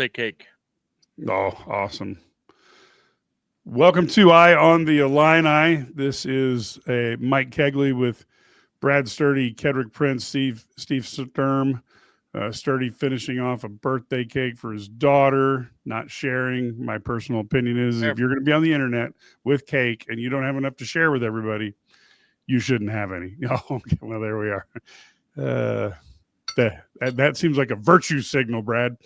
birthday cake. Oh, awesome. Welcome to Eye on the Illini. This is a Mike Kegley with Brad Sturdy, Kedrick Prince, Steve Sturm. Sturdy finishing off a birthday cake for his daughter, not sharing. My personal opinion is if you're going to be on the internet with cake and you don't have enough to share with everybody, you shouldn't have any. Oh, okay, well, there we are. That seems like a virtue signal, Brad.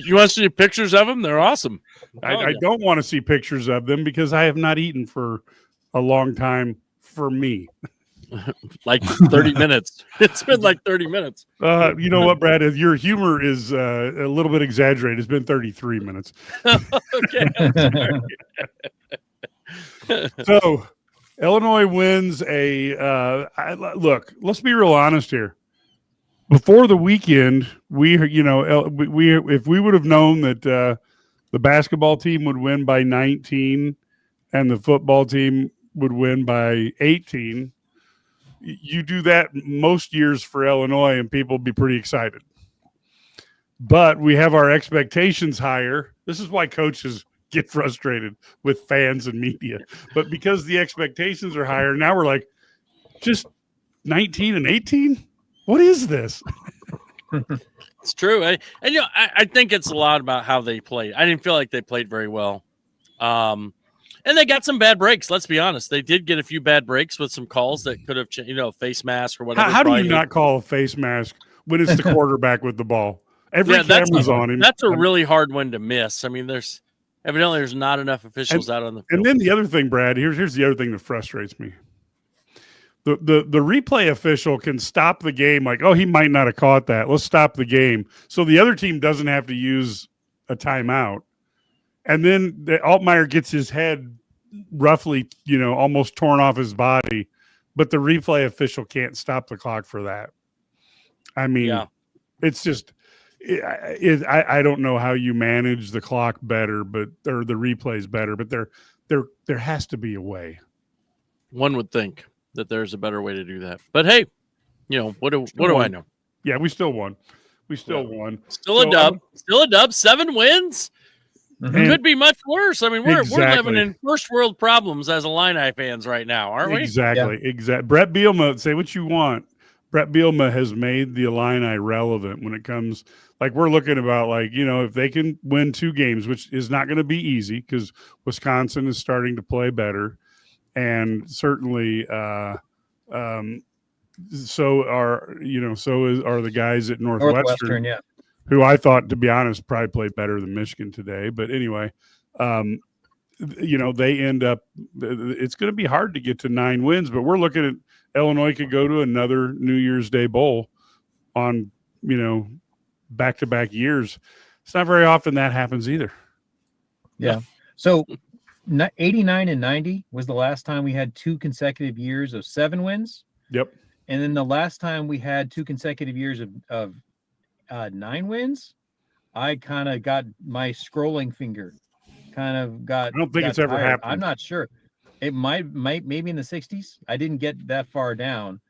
You want to see pictures of them? They're awesome. I don't want to see pictures of them because I have not eaten for a long time for me. Like 30 minutes. It's been like 30 minutes. You know what, Brad? Your humor is a little bit exaggerated. It's been 33 minutes. Okay. So, Illinois wins look, let's be real honest here. Before the weekend, if we would have known that the basketball team would win by 19 and the football team would win by 18, you do that most years for Illinois and people would be pretty excited. But we have our expectations higher. This is why coaches get frustrated with fans and media. But because the expectations are higher, now we're like, just 19 and 18? What is this? It's true. I think it's a lot about how they played. I didn't feel like they played very well. And they got some bad breaks. Let's be honest. They did get a few bad breaks with some calls that could have, face mask or whatever. How do you not call a face mask when it's the quarterback with the ball? Every camera's on him. That's a really hard one to miss. I mean, there's not enough officials out on the field. And then the other thing, Brad, here's the other thing that frustrates me. The replay official can stop the game like, oh, he might not have caught that. Let's stop the game. So the other team doesn't have to use a timeout. And then Altmaier gets his head roughly, almost torn off his body. But the replay official can't stop the clock for that. I mean, It's just I don't know how you manage the clock better, or the replays better, but there has to be a way. One would think that there's a better way to do that. But hey, what do I know? Yeah, we still won. Won. Still a dub. Still a dub. 7 wins. It could be much worse. I mean, we're living in first world problems as Illini fans right now, aren't we? Exactly. Brett Bielema, say what you want. Brett Bielema has made the Illini relevant when it comes, like we're looking about, if they can win 2 games, which is not going to be easy because Wisconsin is starting to play better. And certainly, so are the guys at Northwestern, who I thought, to be honest, probably played better than Michigan today. But anyway, they end up. It's going to be hard to get to 9 wins, but we're looking at Illinois could go to another New Year's Day bowl on back-to-back years. It's not very often that happens either. Yeah. So 89 and 90 was the last time we had 2 consecutive years of 7 wins. Yep. And then the last time we had 2 consecutive years of 9 wins, I kind of got my scrolling finger. I don't think it's ever happened. I'm not sure. It might maybe in the 60s. I didn't get that far down.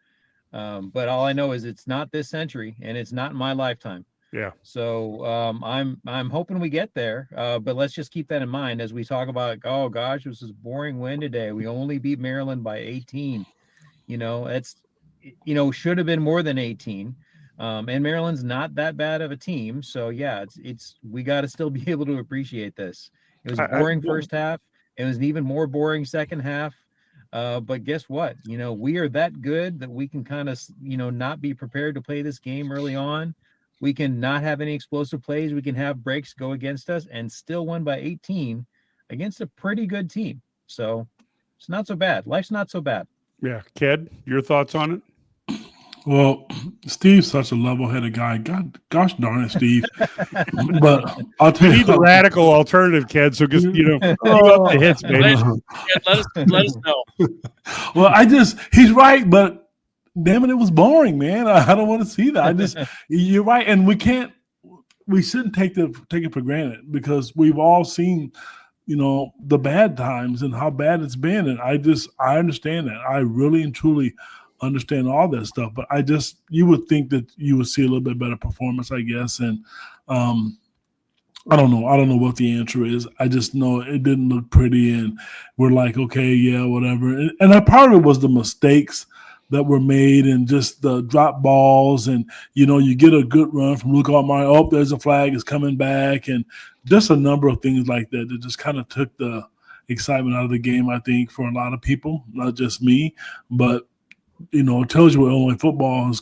But all I know is it's not this century and it's not in my lifetime. Yeah. So I'm hoping we get there. But let's just keep that in mind as we talk about, oh gosh, this is a boring win today. We only beat Maryland by 18. Should have been more than 18. And Maryland's not that bad of a team. So yeah, it's we got to still be able to appreciate this. It was a boring first half. It was an even more boring second half. But guess what? We are that good that we can kind of, not be prepared to play this game early on. We can not have any explosive plays. We can have breaks go against us and still win by 18 against a pretty good team. So it's not so bad. Life's not so bad. Yeah. Ked, your thoughts on it? Well, Steve's such a level-headed guy. Gosh darn it, Steve. But I'll tell you, need the radical alternative, Ked. So just the hits, baby. Let us know. Well, he's right, but damn it was boring, man. I don't want to see that. You're right, and we shouldn't take it for granted because we've all seen, the bad times and how bad it's been, and I understand that. I really and truly understand all that stuff, but you would think that you would see a little bit better performance, I guess. And I don't know. I don't know what the answer is. I just know it didn't look pretty, and we're like, okay, yeah, whatever. And a part of it was the mistakes that were made, and just the drop balls, and you get a good run from Luke Altmaier. Oh, there's a flag, is coming back, and just a number of things like that that just kind of took the excitement out of the game. I think for a lot of people, not just me, but it tells you where Illinois football has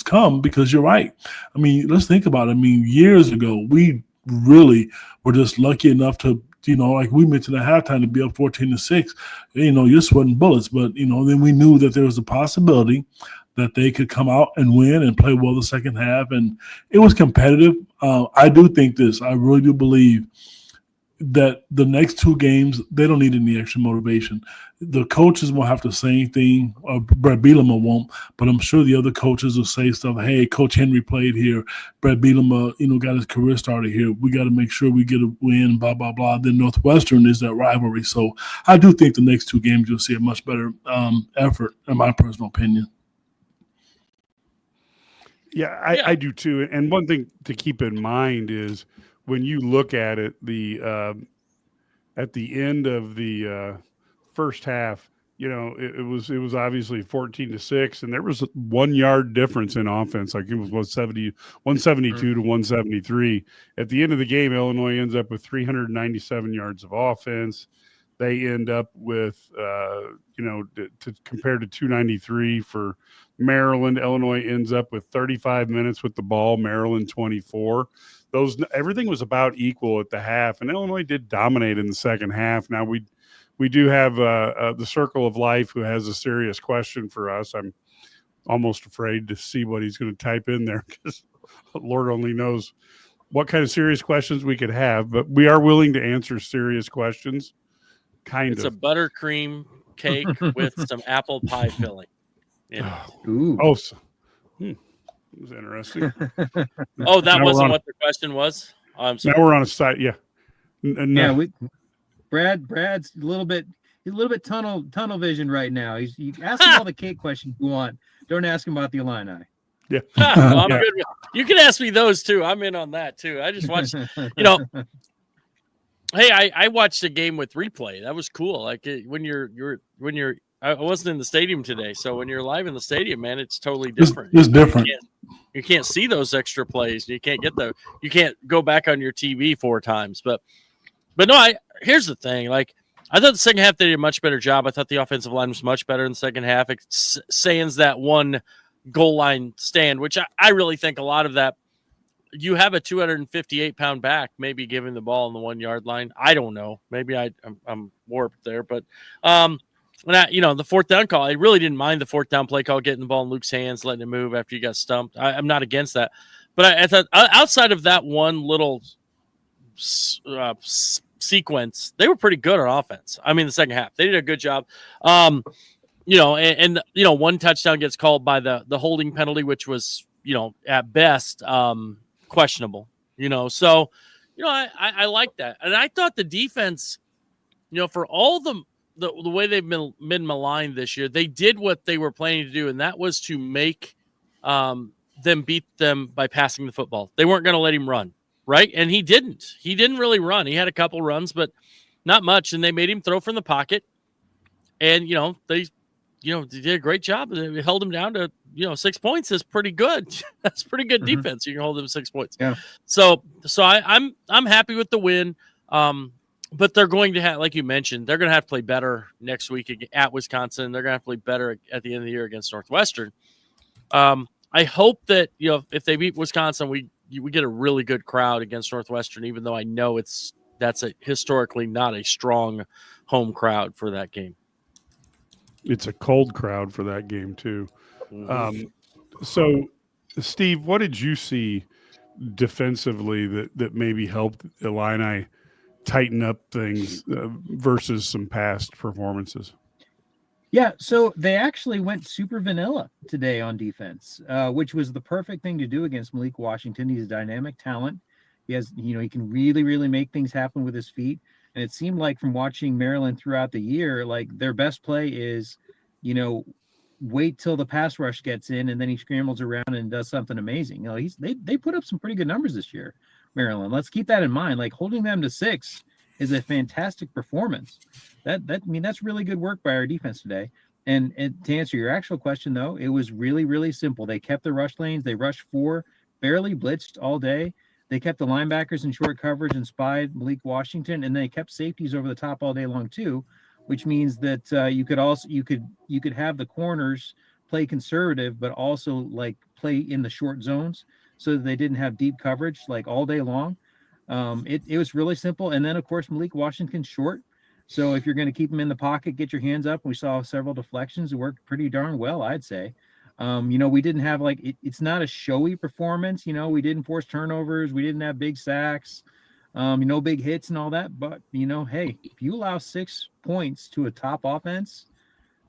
come, because you're right. I mean, let's think about it. I mean, years ago, we really were just lucky enough to, like we mentioned at halftime, to be up 14-6. You're sweating bullets, but then we knew that there was a possibility that they could come out and win and play well the second half, and it was competitive. I do think this. I really do believe that the next two games, they don't need any extra motivation. The coaches won't have to say anything, or Brett Bielema won't, but I'm sure the other coaches will say stuff. Hey, Coach Henry played here. Brett Bielema, got his career started here. We got to make sure we get a win, blah, blah, blah. Then Northwestern is that rivalry. So I do think the next two games you'll see a much better effort, in my personal opinion. Yeah, I do too. And one thing to keep in mind is when you look at it, at the end of the first half, it was obviously 14-6, and there was a 1 yard difference in offense. Like it was 172 to 173. At the end of the game, Illinois ends up with 397 yards of offense. They end up with, compared to 293 for Maryland. Illinois ends up with 35 minutes with the ball. Maryland 24. Everything was about equal at the half, and Illinois did dominate in the second half. Now we do have the Circle of Life, who has a serious question for us. I'm almost afraid to see what he's going to type in there, because Lord only knows what kind of serious questions we could have. But we are willing to answer serious questions. It's a buttercream cake with some apple pie filling. Yeah. Ooh. Oh, that was interesting. Oh, that wasn't what the question was? Oh, I'm sorry. Now we're on a site. Yeah. Yeah. Brad's a little bit tunnel vision right now. You ask him all the cake questions you want. Don't ask him about the Illini. Yeah. I'm good. You can ask me those too. I'm in on that too. I just watched, Hey, I watched a game with replay. That was cool. Like when you're I wasn't in the stadium today, so when you're live in the stadium, man, it's totally different. It's different. You can't see those extra plays. You can't go back on your TV 4 times. But no, here's the thing. Like I thought the second half they did a much better job. I thought the offensive line was much better in the second half. Sans that one goal line stand, which I really think a lot of that. You have a 258-pound back, maybe giving the ball on the 1 yard line. I don't know. Maybe I'm warped there, but the fourth down call, I really didn't mind the fourth down play call, getting the ball in Luke's hands, letting it move after you got stumped. I'm not against that, but I thought outside of that one little sequence, they were pretty good on offense. I mean, the second half, they did a good job. One touchdown gets called by the holding penalty, which was, at best, questionable, so, I like that. And I thought the defense, for all the way they've been maligned this year, they did what they were planning to do. And that was to make them beat them by passing the football. They weren't going to let him run. Right. And he didn't really run. He had a couple runs, but not much. And they made him throw from the pocket. And, they did a great job. They held him down to, 6 points is pretty good. That's pretty good defense. You can hold them 6 points. Yeah. So I'm happy with the win. But they're going to have, like you mentioned, they're going to have to play better next week at Wisconsin. They're going to have to play better at the end of the year against Northwestern. I hope that, if they beat Wisconsin, we get a really good crowd against Northwestern, even though I know that's historically not a strong home crowd for that game. It's a cold crowd for that game too. Mm-hmm. So, Steve, what did you see defensively that maybe helped Illini tighten up things versus some past performances? Yeah, so they actually went super vanilla today on defense, which was the perfect thing to do against Malik Washington. He's a dynamic talent. He has, he can really, really make things happen with his feet. And it seemed like from watching Maryland throughout the year, like their best play is, wait till the pass rush gets in and then he scrambles around and does something amazing. They put up some pretty good numbers this year Maryland. Let's keep that in mind. Like holding them to 6 is a fantastic performance. That's really good work by our defense today. And to answer your actual question, though, it was really, really simple. They kept the rush lanes. They rushed 4, barely blitzed all day. They kept the linebackers in short coverage and spied Malik Washington, and they kept safeties over the top all day long too, which means that you could have the corners play conservative, but also like play in the short zones so that they didn't have deep coverage like all day long. It was really simple. And then of course Malik Washington's short. So if you're going to keep him in the pocket, get your hands up. We saw several deflections. It worked pretty darn well, I'd say. We didn't have it's not a showy performance. We didn't force turnovers. We didn't have big sacks, big hits and all that. But, hey, if you allow 6 points to a top offense,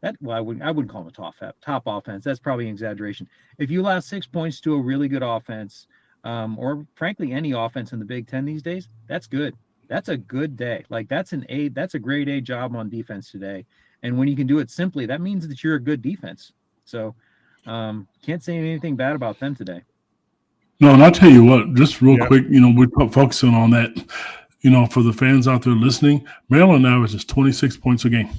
I wouldn't call them a top offense. That's probably an exaggeration. If you allow 6 points to a really good offense, or frankly, any offense in the Big Ten these days, that's good. That's a good day. Like that's a grade A job on defense today. And when you can do it simply, that means that you're a good defense. So can't say anything bad about them today. No, and I'll tell you what, just real quick, we're focusing on that, for the fans out there listening, Maryland averages 26 points a game.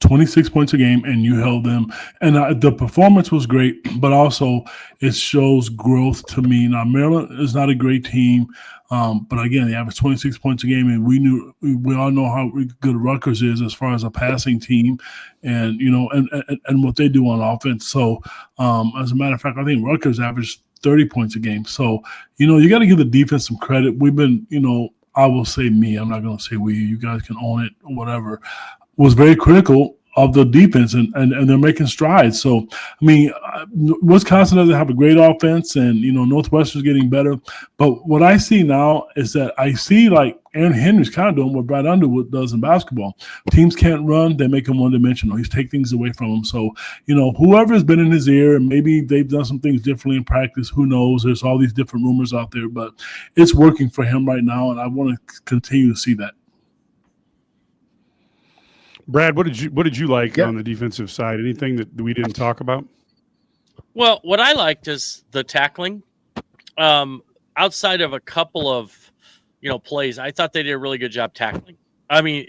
26 points a game, and you held them. And the performance was great, but also it shows growth to me. Now, Maryland is not a great team, but again, they averaged 26 points a game, and we all know how good Rutgers is as far as a passing team, and and what they do on offense. So, as a matter of fact, I think Rutgers averaged 30 points a game. So, you got to give the defense some credit. We've been, I will say me. I'm not going to say we. You guys can own it or whatever. Was very critical of the defense, and they're making strides. So, I mean, Wisconsin doesn't have a great offense, and, Northwestern's getting better. But what I see now is that I see, like, Aaron Henry's kind of doing what Brad Underwood does in basketball. Teams can't run. They make him one-dimensional. He's taking things away from him. So, whoever's been in his ear, and maybe they've done some things differently in practice, who knows? There's all these different rumors out there, but it's working for him right now, and I want to continue to see that. Brad, what did you like on the defensive side? Anything that we didn't talk about? Well, what I liked is the tackling. Outside of a couple of plays, I thought they did a really good job tackling. I mean,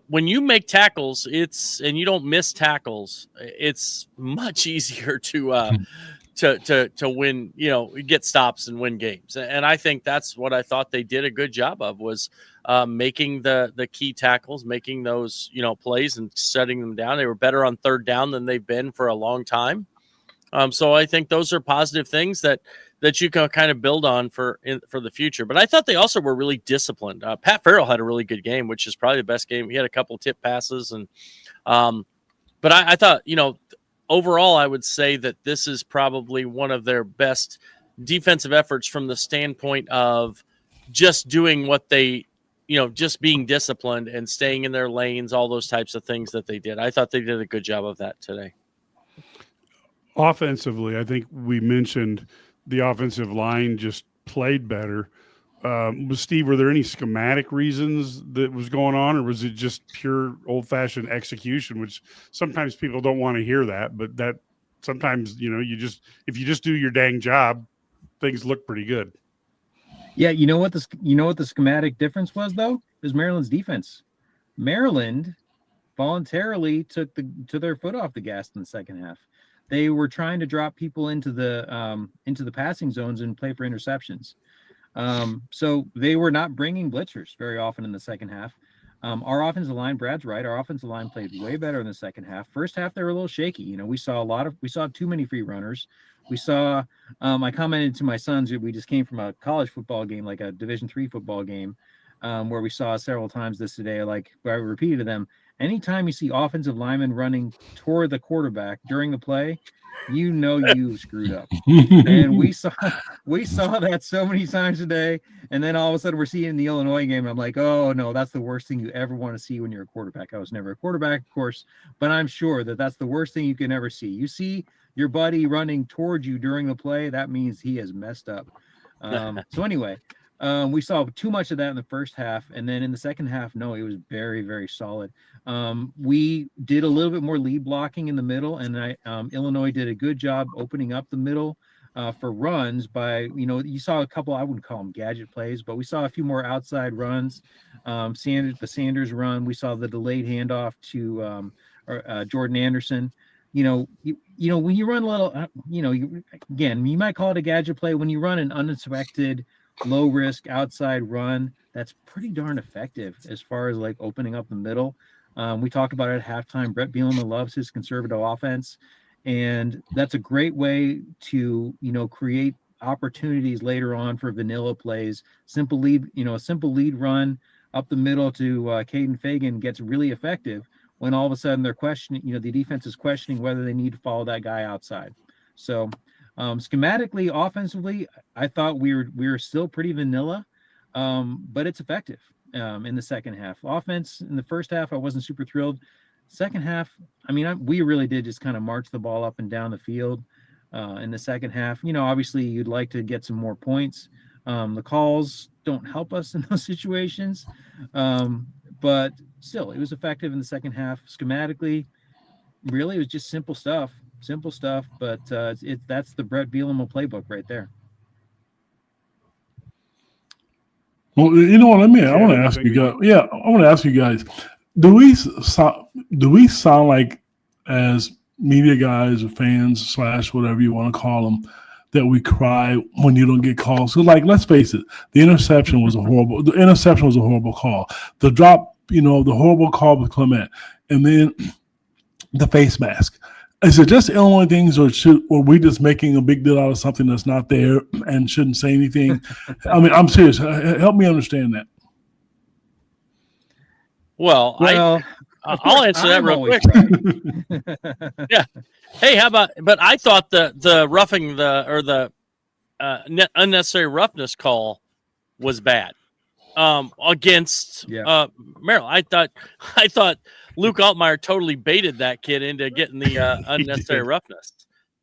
when you make tackles, and you don't miss tackles, it's much easier to win, get stops and win games. And I think that's what I thought they did a good job of, was making the key tackles, making those, plays and setting them down. They were better on third down than they've been for a long time. So I think those are positive things that you can kind of build on for the future. But I thought they also were really disciplined. Pat Farrell had a really good game, which is probably the best game. He had a couple tip passes, and but I thought, overall, I would say that this is probably one of their best defensive efforts from the standpoint of just doing what they, just being disciplined and staying in their lanes, all those types of things that they did. I thought they did a good job of that today. Offensively, I think we mentioned the offensive line just played better. Steve, were there any schematic reasons that was going on, or was it just pure old-fashioned execution, which sometimes people don't want to hear that, but that sometimes, if you just do your dang job, things look pretty good. Yeah, you know what the schematic difference was, though? It was Maryland's defense. Maryland voluntarily took their foot off the gas in the second half. They were trying to drop people into the passing zones and play for interceptions. So they were not bringing blitzers very often in the second half. Our offensive line, Brad's right, our offensive line played way better in the second half. First half, they were a little shaky. We saw too many free runners. We saw, I commented to my sons, we just came from a college football game, like a Division III football game, where we saw several times this today, like I repeated to them, anytime you see offensive linemen running toward the quarterback during the play, you screwed up. And we saw that so many times today. And then all of a sudden we're seeing the Illinois game. And I'm like, oh no, that's the worst thing you ever want to see when you're a quarterback. I was never a quarterback, of course, but I'm sure that that's the worst thing you can ever see. You see your buddy running towards you during the play, that means he has messed up. So anyway, we saw too much of that in the first half, and then in the second half, no, it was very, very solid. We did a little bit more lead blocking in the middle, and Illinois did a good job opening up the middle. for runs by, you saw a couple, I wouldn't call them gadget plays, but we saw a few more outside runs. The Sanders run, we saw the delayed handoff to Jordan Anderson. When you run a little, again, you might call it a gadget play. When you run an unexpected, low risk outside run, that's pretty darn effective as far as like opening up the middle. We talked about it at halftime. Brett Bielema loves his conservative offense, and that's a great way to create opportunities later on for vanilla plays. Simple lead, a simple lead run up the middle to Caden Fagan gets really effective when all of a sudden they're questioning, the defense is questioning whether they need to follow that guy outside. So schematically, offensively, I thought we were still pretty vanilla, but it's effective in the second half. Offense in the first half, I wasn't super thrilled. Second half, we really did just kind of march the ball up and down the field in the second half. Obviously you'd like to get some more points. The calls don't help us in those situations, but still, it was effective in the second half. Schematically, really, it was just simple stuff, but that's the Brett Bielema playbook right there. Well, you know what? I want to ask you guys. Yeah, I want to ask you guys. Do we sound like, as media guys or fans / whatever you want to call them, that we cry when you don't get calls? So, like, let's face it, the interception was a horrible call. The drop, the horrible call with Clement, and then the face mask. Is it just Illinois things, or are we just making a big deal out of something that's not there and shouldn't say anything? I'm serious. Help me understand that. Well, I'll answer that real quick. Yeah. Hey, how about? But I thought the roughing the unnecessary roughness call was bad against Maryland. I thought Luke Altmaier totally baited that kid into getting the unnecessary roughness.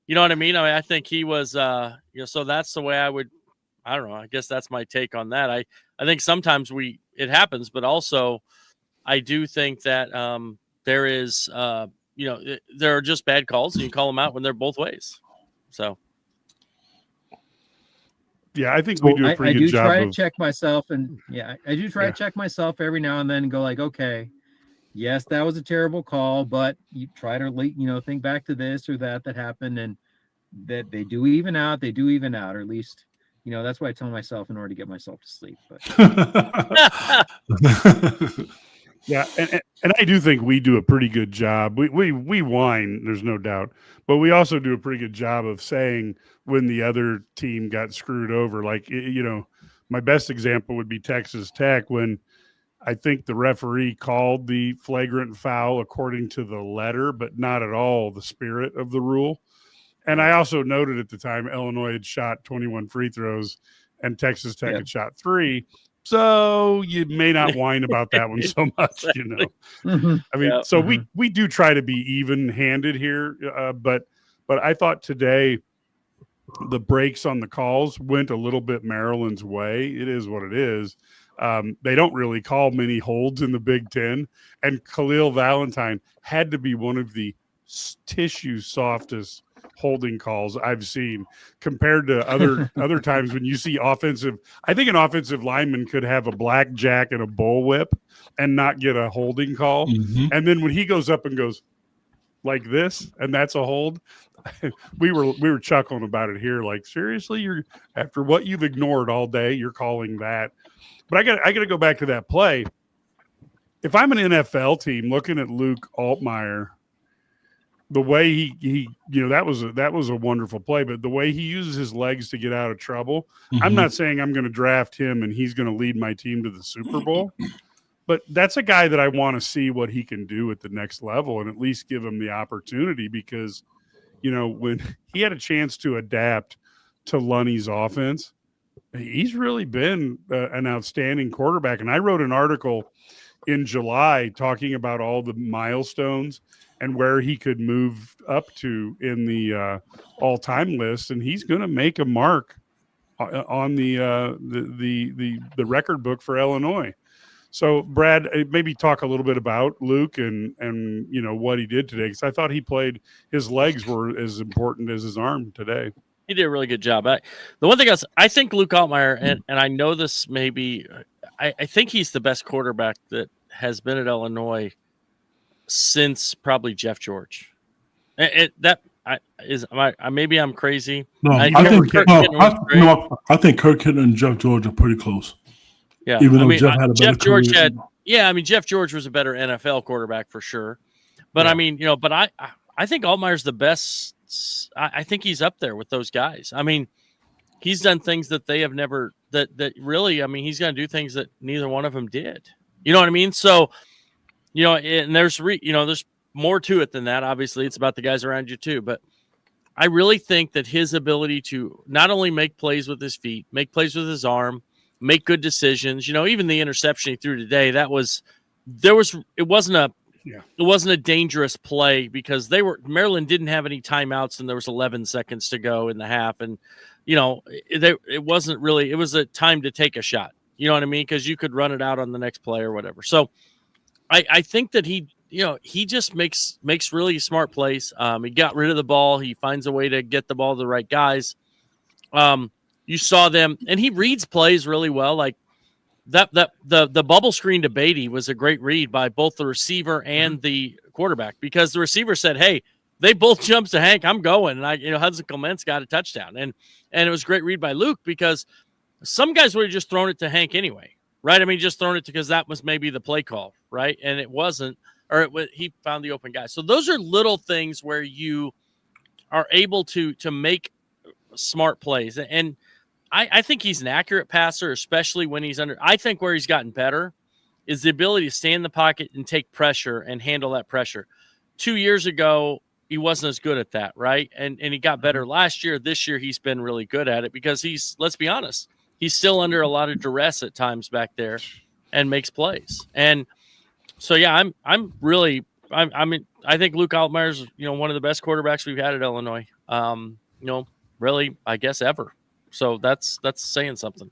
You know what I mean? I think he was. So that's the way I would. I don't know. I guess that's my take on that. I think sometimes it happens, but also I do think that there is, there are just bad calls, and you call them out when they're both ways. So, yeah, I think we do a pretty good job. I do try to check myself, and I do try to check myself every now and then and go like, okay, yes, that was a terrible call, but you try to think back to this or that happened, and that they do even out, or at least. That's what I tell myself in order to get myself to sleep. But. Yeah, and I do think we do a pretty good job. We whine, there's no doubt, but we also do a pretty good job of saying when the other team got screwed over. Like, my best example would be Texas Tech, when I think the referee called the flagrant foul according to the letter, but not at all the spirit of the rule. And I also noted at the time Illinois had shot 21 free throws and Texas Tech had shot 3. So you may not whine about that one so much, Mm-hmm. I mean, so we do try to be even-handed here, but I thought today the breaks on the calls went a little bit Maryland's way. It is what it is. They don't really call many holds in the Big Ten, and Khalil Valentine had to be one of the tissue softest holding calls I've seen compared to other times when you see offensive. I think an offensive lineman could have a blackjack and a bullwhip and not get a holding call. Mm-hmm. And then when he goes up and goes like this, and that's a hold, we were chuckling about it here. Like, seriously, you're, after what you've ignored all day, you're calling that. But I got to go back to that play. If I'm an NFL team looking at Luke Altmaier, the way he that was a wonderful play, but the way he uses his legs to get out of trouble, I'm not saying I'm going to draft him and he's going to lead my team to the Super Bowl, but that's a guy that I want to see what he can do at the next level and at least give him the opportunity, because, when he had a chance to adapt to Lunny's offense, he's really been an outstanding quarterback. And I wrote an article in July talking about all the milestones and where he could move up to in the all-time list, and he's going to make a mark on the record book for Illinois. So, Brad, maybe talk a little bit about Luke and what he did today, because I thought his legs were as important as his arm today. He did a really good job. The one thing I think Luke Altmaier, and I know this maybe, I think he's the best quarterback that has been at Illinois since probably Jeff George. Maybe I'm crazy. No, I think Kirk Hitler and Jeff George are pretty close. Yeah, even though Jeff had a better George career. Jeff George was a better NFL quarterback for sure. But Yeah. I mean, but I think Altmaier's the best. I think he's up there with those guys. I mean, he's done things that they have never. That really, I mean, he's going to do things that neither one of them did. You know what I mean? So, and there's there's more to it than that. Obviously, it's about the guys around you too. But I really think that his ability to not only make plays with his feet, make plays with his arm, make good decisions. Even the interception he threw today, it wasn't a dangerous play because Maryland didn't have any timeouts and there was 11 seconds to go in the half. And, it wasn't really, it was a time to take a shot. You know what I mean? Because you could run it out on the next play or whatever. So I think that he just makes really smart plays. He got rid of the ball. He finds a way to get the ball to the right guys. You saw them, and he reads plays really well. Like the bubble screen to Beatty was a great read by both the receiver and the quarterback because the receiver said, "Hey, they both jumped to Hank. I'm going." And Hudson Clements got a touchdown, and it was a great read by Luke because some guys would have just thrown it to Hank anyway, right? I mean, just thrown it because that was maybe the play call, right? And it wasn't, he found the open guy. So those are little things where you are able to make smart plays. And I think he's an accurate passer, especially when he's under. I think where he's gotten better is the ability to stay in the pocket and take pressure and handle that pressure. 2 years ago, he wasn't as good at that, right? And he got better last year. This year, he's been really good at it because let's be honest, he's still under a lot of duress at times back there and makes plays. And so, yeah, I think Luke Altmaier's, one of the best quarterbacks we've had at Illinois, really, I guess, ever. So that's saying something.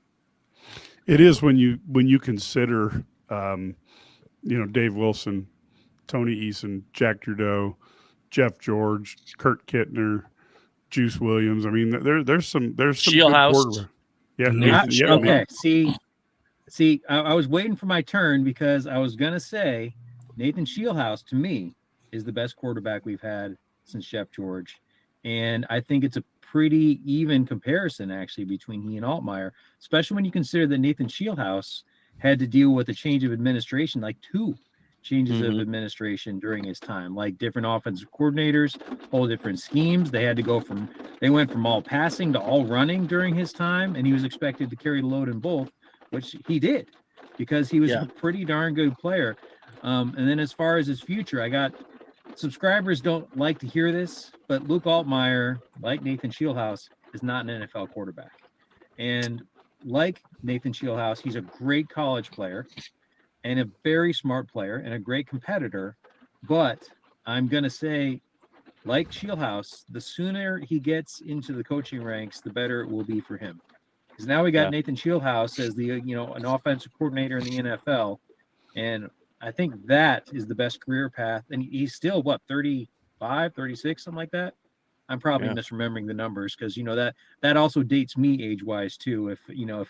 It is when you consider, Dave Wilson, Tony Eason, Jack Trudeau, Jeff George, Kurt Kittner, Juice Williams. I mean, there's some Shieldhouse. Yeah. Okay. See, I was waiting for my turn because I was gonna say Nathan Shieldhouse to me is the best quarterback we've had since Jeff George, and I think it's a pretty even comparison actually between he and Altmaier, especially when you consider that Nathan Shieldhouse had to deal with a change of administration, like 2 changes of administration during his time, like different offensive coordinators, whole different schemes. They went from all passing to all running during his time, and he was expected to carry the load in both, which he did because he was a pretty darn good player. And then as far as his future, subscribers don't like to hear this, but Luke Altmaier, like Nathan Shieldhouse, is not an NFL quarterback. And like Nathan Shieldhouse, he's a great college player and a very smart player and a great competitor. But I'm going to say, like Shieldhouse, the sooner he gets into the coaching ranks, the better it will be for him. Because now we got Nathan Shieldhouse as an offensive coordinator in the NFL. And I think that is the best career path. And he's still, 35, 36, something like that? I'm probably misremembering the numbers because, that also dates me age-wise too, if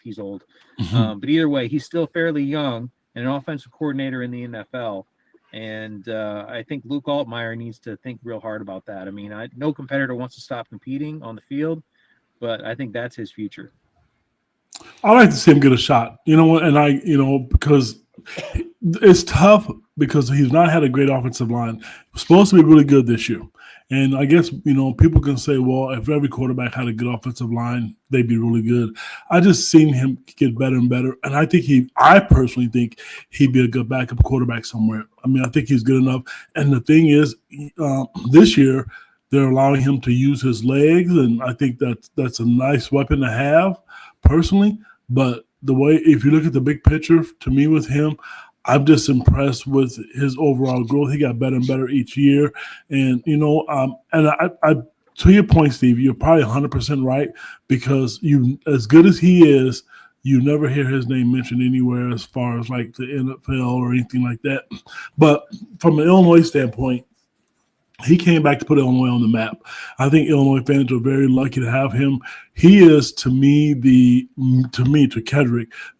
he's old. But either way, he's still fairly young and an offensive coordinator in the NFL. And I think Luke Altmaier needs to think real hard about that. I mean, no competitor wants to stop competing on the field, but I think that's his future. I like to see him get a shot, and because it's tough because he's not had a great offensive line. He was supposed to be really good this year. And I guess, people can say, well, if every quarterback had a good offensive line, they'd be really good. I just seen him get better and better. And I personally think he'd be a good backup quarterback somewhere. I mean, I think he's good enough. And the thing is, this year, they're allowing him to use his legs. And I think that's a nice weapon to have personally. But if you look at the big picture, to me with him, I'm just impressed with his overall growth. He got better and better each year. And, I to your point, Steve, you're probably 100% right because as good as he is, you never hear his name mentioned anywhere as far as like the NFL or anything like that. But from an Illinois standpoint, He came back to put Illinois on the map. I think Illinois fans are very lucky to have him. He is, to Kedrick,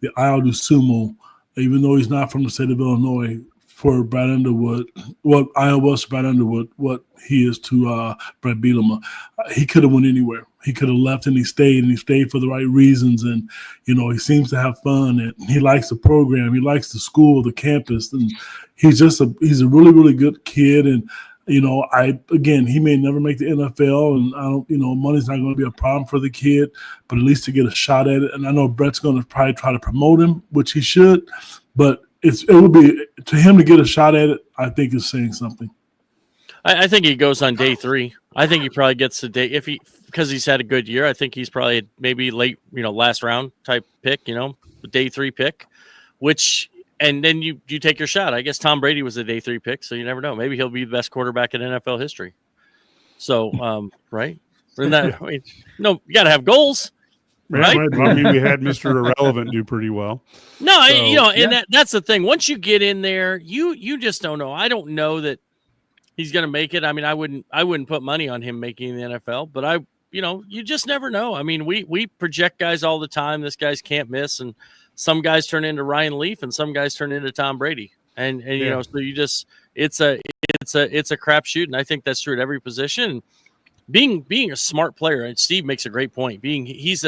the Isle du Sumo, even though he's not from the state of Illinois, for Brad Underwood, what Iowa was to Brad Underwood, what he is to Brett Bielema. He could have went anywhere. He could have left, and he stayed for the right reasons. And, he seems to have fun, and he likes the program. He likes the school, the campus, and he's a really, really good kid. And, he may never make the NFL, and I don't, money's not going to be a problem for the kid, but at least to get a shot at it. And I know Brett's going to probably try to promote him, which he should, but it would be to him to get a shot at it, I think is saying something. I think he goes on day 3. I think he probably gets the day because he's had a good year. I think he's probably maybe late, last round type pick, day 3 pick, and then you take your shot. I guess Tom Brady was a day 3 pick, so you never know. Maybe he'll be the best quarterback in NFL history. So, right? You got to have goals. Right? Well, I mean, we had Mr. Irrelevant do pretty well. No, and that's the thing. Once you get in there, you just don't know. I don't know that he's going to make it. I mean, I wouldn't put money on him making the NFL, but you just never know. I mean, we project guys all the time. This guy's can't miss, and some guys turn into Ryan Leaf, and some guys turn into Tom Brady, and so you just it's a crapshoot, and I think that's true at every position. Being a smart player, and Steve makes a great point. He's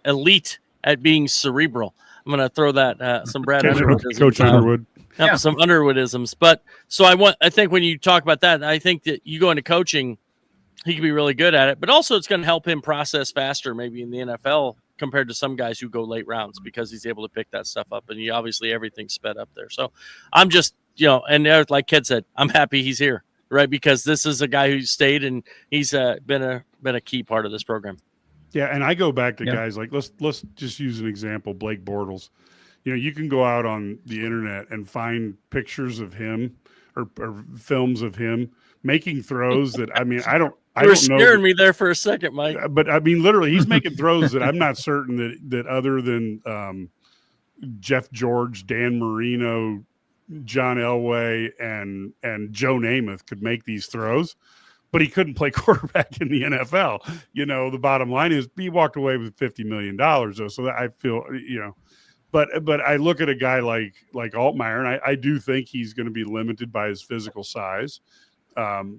elite at being cerebral. I'm going to throw that some Brad Underwood, Coach Underwood. Some Underwoodisms. But so I think when you talk about that, I think that you go into coaching, he can be really good at it, but also it's going to help him process faster, maybe in the NFL compared to some guys who go late rounds because he's able to pick that stuff up, and obviously everything's sped up there. So I'm just and like Ked said, I'm happy he's here. Right, because this is a guy who stayed, and he's been a key part of this program. Yeah, and I go back to guys like let's just use an example, Blake Bortles. You can go out on the internet and find pictures of him or films of him making throws that I don't know. Scaring me there for a second, Mike. But I mean, literally, he's making throws that I'm not certain that other than Jeff George, Dan Marino, John Elway and Joe Namath could make these throws, but he couldn't play quarterback in the NFL. The bottom line is he walked away with $50 million though. So that I feel, but I look at a guy like Altmaier, and I do think he's going to be limited by his physical size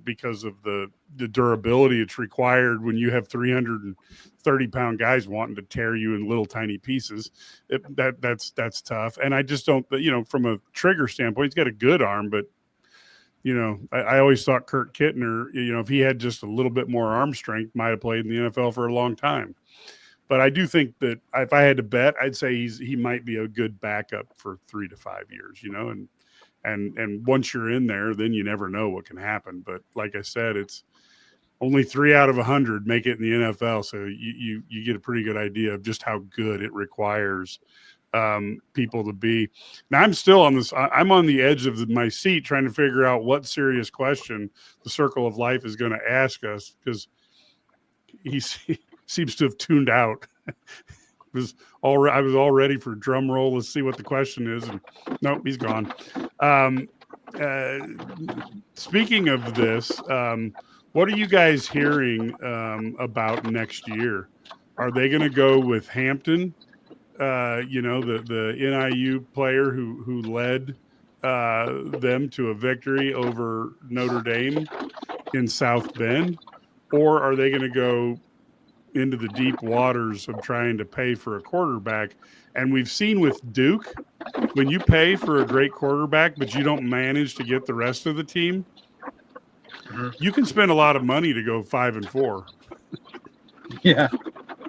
because of the durability it's required when you have 330-pound guys wanting to tear you in little tiny pieces. That's tough. And I just don't, from a trigger standpoint, he's got a good arm, but I always thought Kurt Kittner, if he had just a little bit more arm strength, might have played in the NFL for a long time. But I do think that if I had to bet, I'd say he might be a good backup for 3 to 5 years, and once you're in there, then you never know what can happen. But like I said, it's only 3 out of 100 make it in the NFL. So you get a pretty good idea of just how good it requires people to be. Now I'm still on this. I'm on the edge of my seat trying to figure out what serious question the Circle of Life is going to ask us, because he seems to have tuned out. I was all ready for drum roll. Let's see what the question is. And nope, he's gone. Speaking of this, what are you guys hearing about next year? Are they going to go with Hampton? The NIU player who led them to a victory over Notre Dame in South Bend, or are they going to go into the deep waters of trying to pay for a quarterback? And we've seen with Duke, when you pay for a great quarterback but you don't manage to get the rest of the team, you can spend a lot of money to go 5-4. Yeah.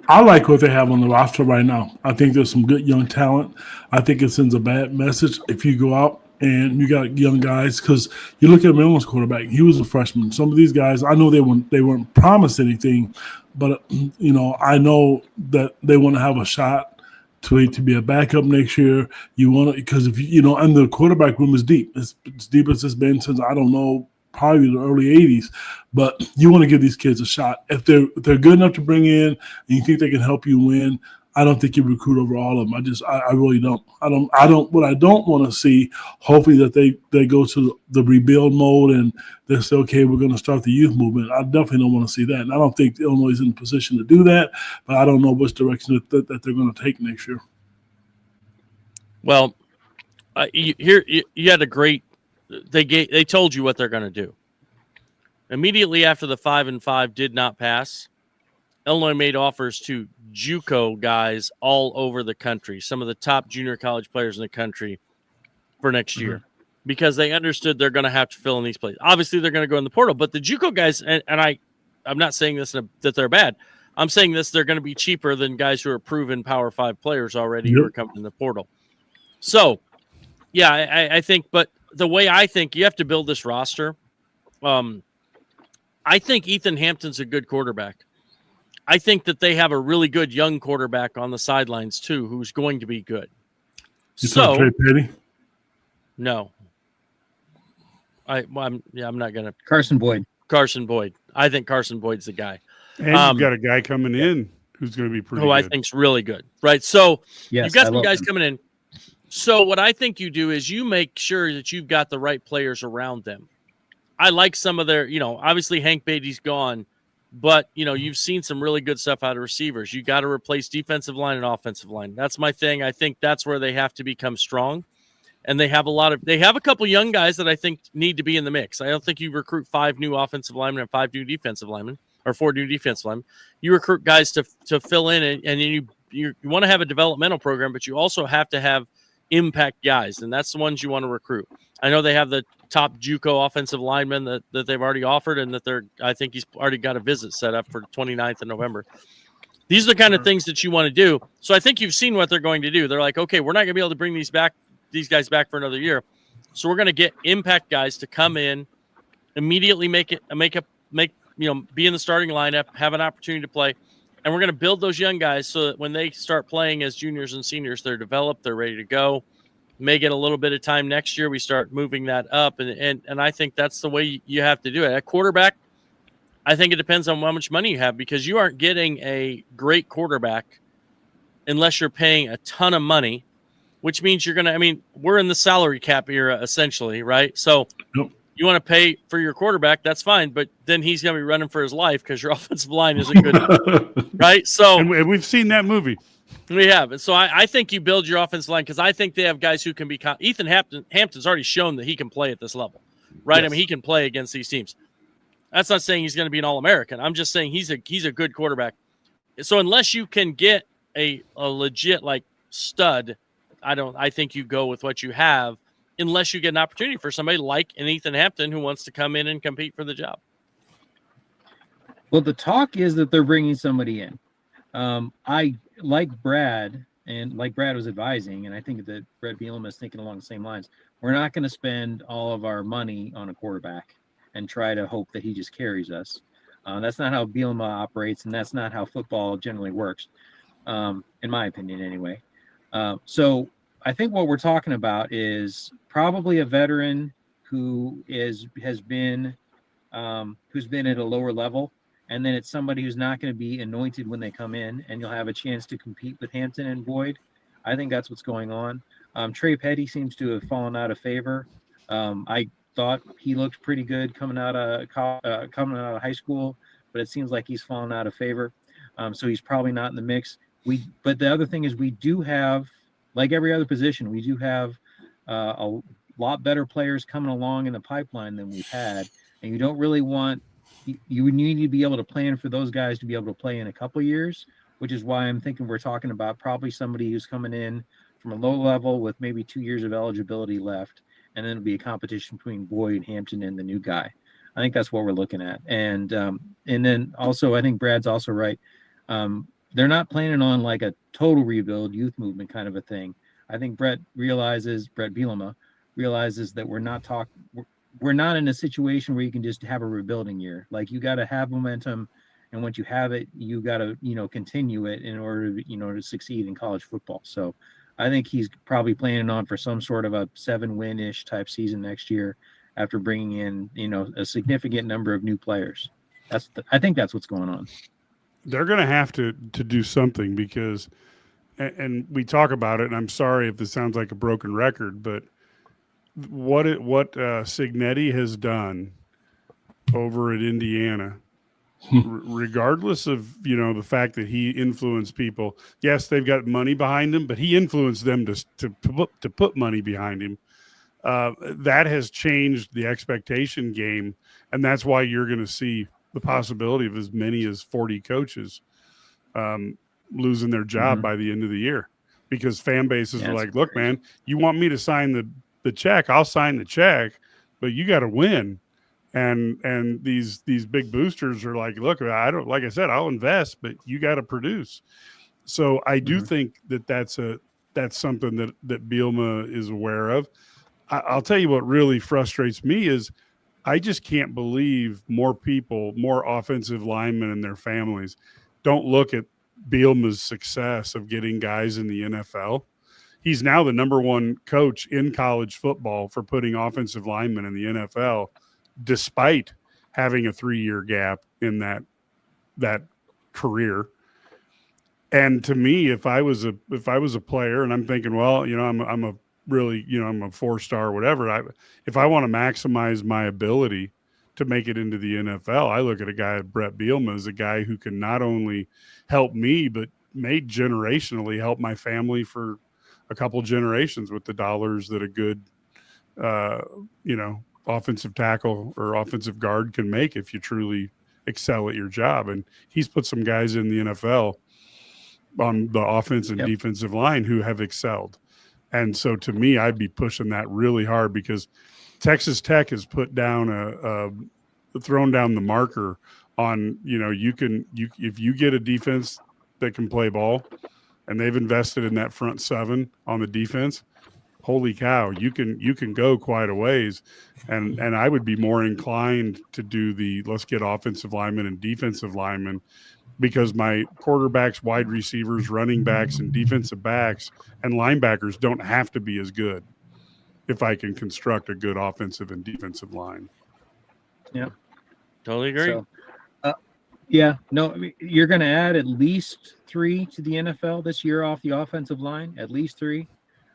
I like what they have on the roster right now. I think there's some good young talent. I think it sends a bad message if you go out and you got young guys, because you look at Maryland's quarterback, he was a freshman. Some of these guys, I know they weren't promised anything, but I know that they want to have a shot to be a backup next year. You want to, because if and the quarterback room is deep. It's deep as it's been since, I don't know, probably the early 80s, but you want to give these kids a shot. If they're good enough to bring in and you think they can help you win, I don't think you recruit over all of them. I really don't. What I don't want to see, hopefully that they go to the rebuild mode and they say, okay, we're going to start the youth movement. I definitely don't want to see that. And I don't think Illinois is in a position to do that, but I don't know which direction that they're going to take next year. Well, you had a great. They told you what they're going to do. Immediately after the 5-5 did not pass, Illinois made offers to JUCO guys all over the country, some of the top junior college players in the country for next year, because they understood they're going to have to fill in these places. Obviously, they're going to go in the portal, but the JUCO guys, and I'm not saying this that they're bad. I'm saying this, they're going to be cheaper than guys who are proven Power 5 players already who are coming in the portal. So, yeah, I think, but the way I think you have to build this roster, I think Ethan Hampton's a good quarterback. I think that they have a really good young quarterback on the sidelines too, who's going to be good. So, Trey Petty? No. I'm not going to. Carson Boyd. I think Carson Boyd's the guy. And you've got a guy coming in who's going to be pretty good. I think's really good, right? So yes, you've got some guys coming in. So what I think you do is you make sure that you've got the right players around them. I like some of their, obviously Hank Beatty's gone, but, you've seen some really good stuff out of receivers. You got to replace defensive line and offensive line. That's my thing. I think that's where they have to become strong. And they have a couple young guys that I think need to be in the mix. I don't think you recruit 5 new offensive linemen and 5 new defensive linemen or 4 new defensive linemen. You recruit guys to fill in, and you want to have a developmental program, but you also have to have impact guys, and that's the ones you want to recruit. I know they have the top JUCO offensive lineman that they've already offered, and that I think he's already got a visit set up for 29th of November. These are the kind of things that you want to do. So I think you've seen what they're going to do. They're like, okay, we're not going to be able to bring these guys back for another year. So we're going to get impact guys to come in, immediately be in the starting lineup, have an opportunity to play. And we're going to build those young guys so that when they start playing as juniors and seniors, they're developed, they're ready to go. May get a little bit of time next year. We start moving that up. And I think that's the way you have to do it. At quarterback, I think it depends on how much money you have, because you aren't getting a great quarterback unless you're paying a ton of money, which means you're going to, we're in the salary cap era essentially, right? So you want to pay for your quarterback, that's fine, but then he's going to be running for his life because your offensive line isn't good, right? So and we've seen that movie. We have. And so I think you build your offensive line, because I think they have guys who can be – Ethan Hampton's already shown that he can play at this level, right? Yes. He can play against these teams. That's not saying he's going to be an All-American. I'm just saying he's a good quarterback. So unless you can get a legit stud, I think you go with what you have, unless you get an opportunity for somebody like an Ethan Hampton who wants to come in and compete for the job. Well, the talk is that they're bringing somebody in. I like Brad, and like Brad was advising, and I think that Brad Bielema is thinking along the same lines. We're not going to spend all of our money on a quarterback and try to hope that he just carries us. That's not how Bielema operates, and that's not how football generally works, in my opinion anyway. So I think what we're talking about is probably a veteran who has been who's been at a lower level, and then it's somebody who's not going to be anointed when they come in, and you'll have a chance to compete with Hampton and Boyd. I think that's what's going on. Trey Petty seems to have fallen out of favor. I thought he looked pretty good coming out of high school, but it seems like he's fallen out of favor. So he's probably not in the mix. But the other thing is, we do have, like every other position, we do have a lot better players coming along in the pipeline than we've had. And you don't really want, you need to be able to plan for those guys to be able to play in a couple of years, which is why I'm thinking we're talking about probably somebody who's coming in from a low level with maybe 2 years of eligibility left. And then it'll be a competition between Boyd, Hampton, and the new guy. I think that's what we're looking at. And then also, I think Brad's also right. They're not planning on like a total rebuild, youth movement kind of a thing. I think Brett Bielema realizes that we're not in a situation where you can just have a rebuilding year. Like, you got to have momentum, and once you have it, you got to continue it in order to succeed in college football. So I think he's probably planning on for some sort of a 7-win-ish type season next year after bringing in a significant number of new players. I think that's what's going on. They're going to have to do something, because and we talk about it, and I'm sorry if this sounds like a broken record, but what Cignetti has done over at Indiana, regardless of the fact that he influenced people. Yes, they've got money behind him, but he influenced them to put money behind him. That has changed the expectation game, and that's why you're going to see the possibility of as many as 40 coaches losing their job by the end of the year, because fan bases are like, look, man, you want me to sign the check, I'll sign the check, but you got to win. And these big boosters are like, look, like I said, I'll invest, but you got to produce. So I do think that's something that Bielema is aware of. I'll tell you what really frustrates me is I just can't believe more offensive linemen and their families don't look at Bielema's success of getting guys in the NFL. He's now the number one coach in college football for putting offensive linemen in the NFL, despite having a 3-year gap in that career. And to me, if I was a player and I'm thinking, well, I'm a 4-star or whatever, if I want to maximize my ability to make it into the NFL, I look at a guy like Brett Bielema as a guy who can not only help me, but may generationally help my family for a couple generations with the dollars that a good, offensive tackle or offensive guard can make if you truly excel at your job. And he's put some guys in the NFL on the offense and defensive line who have excelled. And so to me, I'd be pushing that really hard, because Texas Tech has put down thrown down the marker on, if you get a defense that can play ball and they've invested in that front seven on the defense, holy cow, you can go quite a ways. And I would be more inclined to do let's get offensive linemen and defensive linemen, because my quarterbacks, wide receivers, running backs, and defensive backs and linebackers don't have to be as good if I can construct a good offensive and defensive line. Yeah. Totally agree. So, you're going to add at least 3 to the NFL this year off the offensive line, at least 3.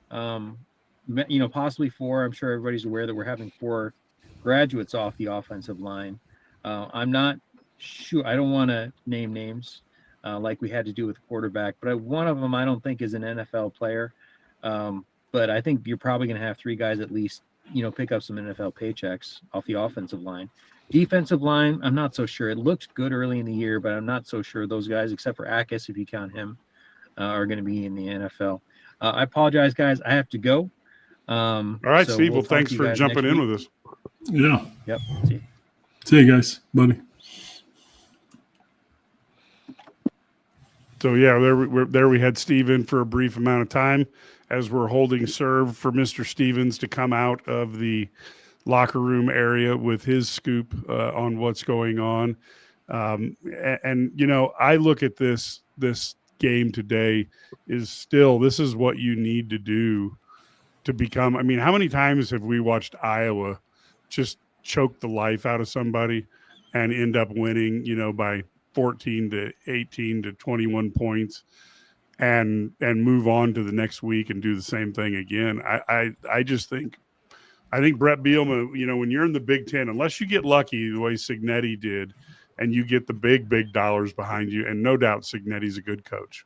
Possibly 4. I'm sure everybody's aware that we're having 4 graduates off the offensive line. I'm not sure. I don't want to name names like we had to do with the quarterback, but one of them I don't think is an NFL player. But I think you're probably going to have 3 guys at least, pick up some NFL paychecks off the offensive line. Defensive line, I'm not so sure. It looked good early in the year, but I'm not so sure those guys, except for Akis, if you count him, are going to be in the NFL. I apologize, guys. I have to go. All right, so Steve. Well, thanks for jumping in with us. Yeah. Yep. See you guys, buddy. So there we had Steve in for a brief amount of time as we're holding serve for Mr. Stevens to come out of the locker room area with his scoop on what's going on. I look at this game today this is what you need to do to become. I mean, how many times have we watched Iowa just choke the life out of somebody and end up winning, by 14 to 18 to 21 points and move on to the next week and do the same thing again? I just think Brett Bielema, when you're in the Big Ten, unless you get lucky the way Cignetti did and you get the big dollars behind you, and no doubt Cignetti's a good coach,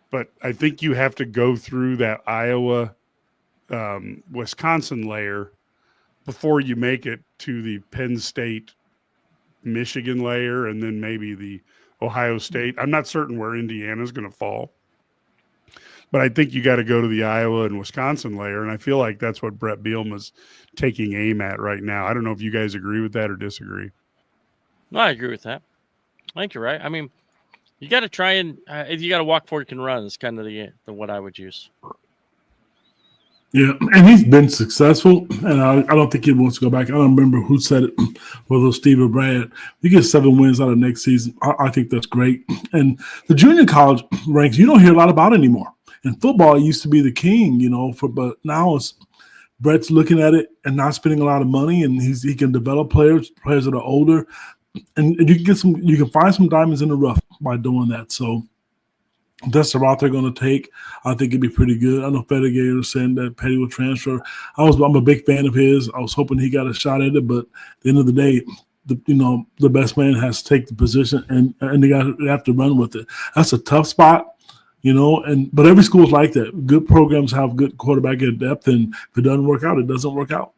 but I think you have to go through that Iowa, Wisconsin layer before you make it to the Penn State, Michigan layer, and then maybe the Ohio State. I'm not certain where Indiana's going to fall, but I think you got to go to the Iowa and Wisconsin layer, and I feel like that's what Brett Bielema's taking aim at right now. I don't know if you guys agree with that or disagree. No, I agree with that. I think you're right. I mean, you got to try and if you got to walk before you can run, is kind of the what I would use. Yeah, and he's been successful, and I don't think he wants to go back. I don't remember who said it, whether it was Steve or Brad. You get 7 wins out of next season. I think that's great. And the junior college ranks, you don't hear a lot about anymore. In football, it used to be the king, but now it's Brett's looking at it and not spending a lot of money, and he can develop players that are older, and you can find some diamonds in the rough by doing that. So that's the route they're going to take, I think it'd be pretty good. I know Fedigator was saying that Petty will transfer. I'm a big fan of his. I was hoping he got a shot at it, but at the end of the day, the best man has to take the position, and they have to run with it. That's a tough spot. But every school is like that. Good programs have good quarterback at depth, and if it doesn't work out, it doesn't work out.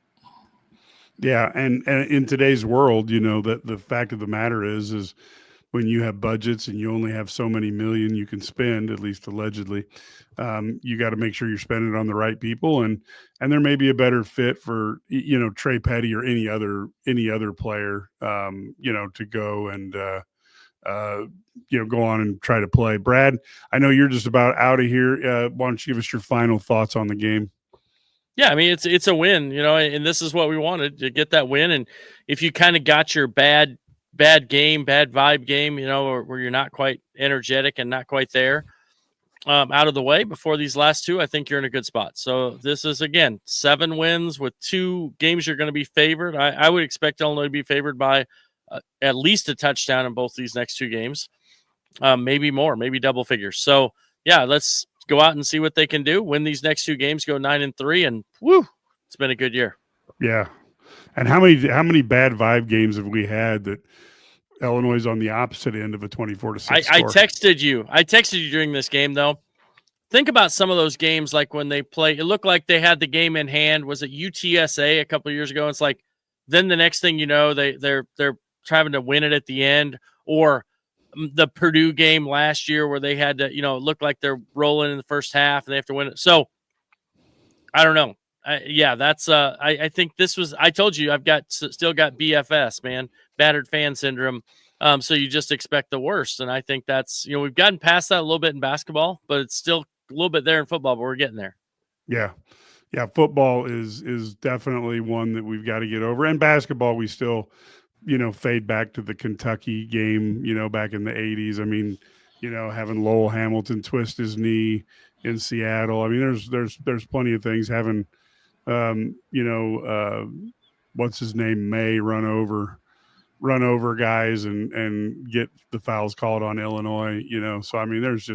Yeah, and in today's world, that the fact of the matter is when you have budgets and you only have so many million you can spend, at least allegedly, you got to make sure you're spending it on the right people, and there may be a better fit for Trey Petty or any other player, to go and go on and try to play. Brad, I know you're just about out of here. Why don't you give us your final thoughts on the game? Yeah, I mean it's a win, and this is what we wanted, to get that win. And if you kind of got your bad game, bad vibe game, where you're not quite energetic and not quite there, out of the way before these last two, I think you're in a good spot. So this is, again, 7 wins with 2 games you're going to be favored. I would expect Illinois to be favored by at least a touchdown in both these next 2 games, maybe more, maybe double figures. So yeah, let's go out and see what they can do. Win these next 2 games, go 9-3, and woo, it's been a good year. Yeah. And how many bad vibe games have we had that Illinois is on the opposite end of a 24-6 score? I texted you during this game, though. Think about some of those games, like when they play. It looked like they had the game in hand. Was it UTSA a couple of years ago? It's like, then the next thing you know, they're having to win it at the end. Or the Purdue game last year where they had to, it looked like they're rolling in the first half and they have to win it. So I don't know. That's I think this was, I told you, I've still got BFS, man, battered fan syndrome. So you just expect the worst. And I think that's, we've gotten past that a little bit in basketball, but it's still a little bit there in football, but we're getting there. Yeah. Yeah. Football is definitely one that we've got to get over. And basketball, we still, fade back to the Kentucky game, back in the 80s. I mean, having Lowell Hamilton twist his knee in Seattle. I mean, there's plenty of things. Having, what's his name, May run over guys and get the fouls called on Illinois. So I mean, there's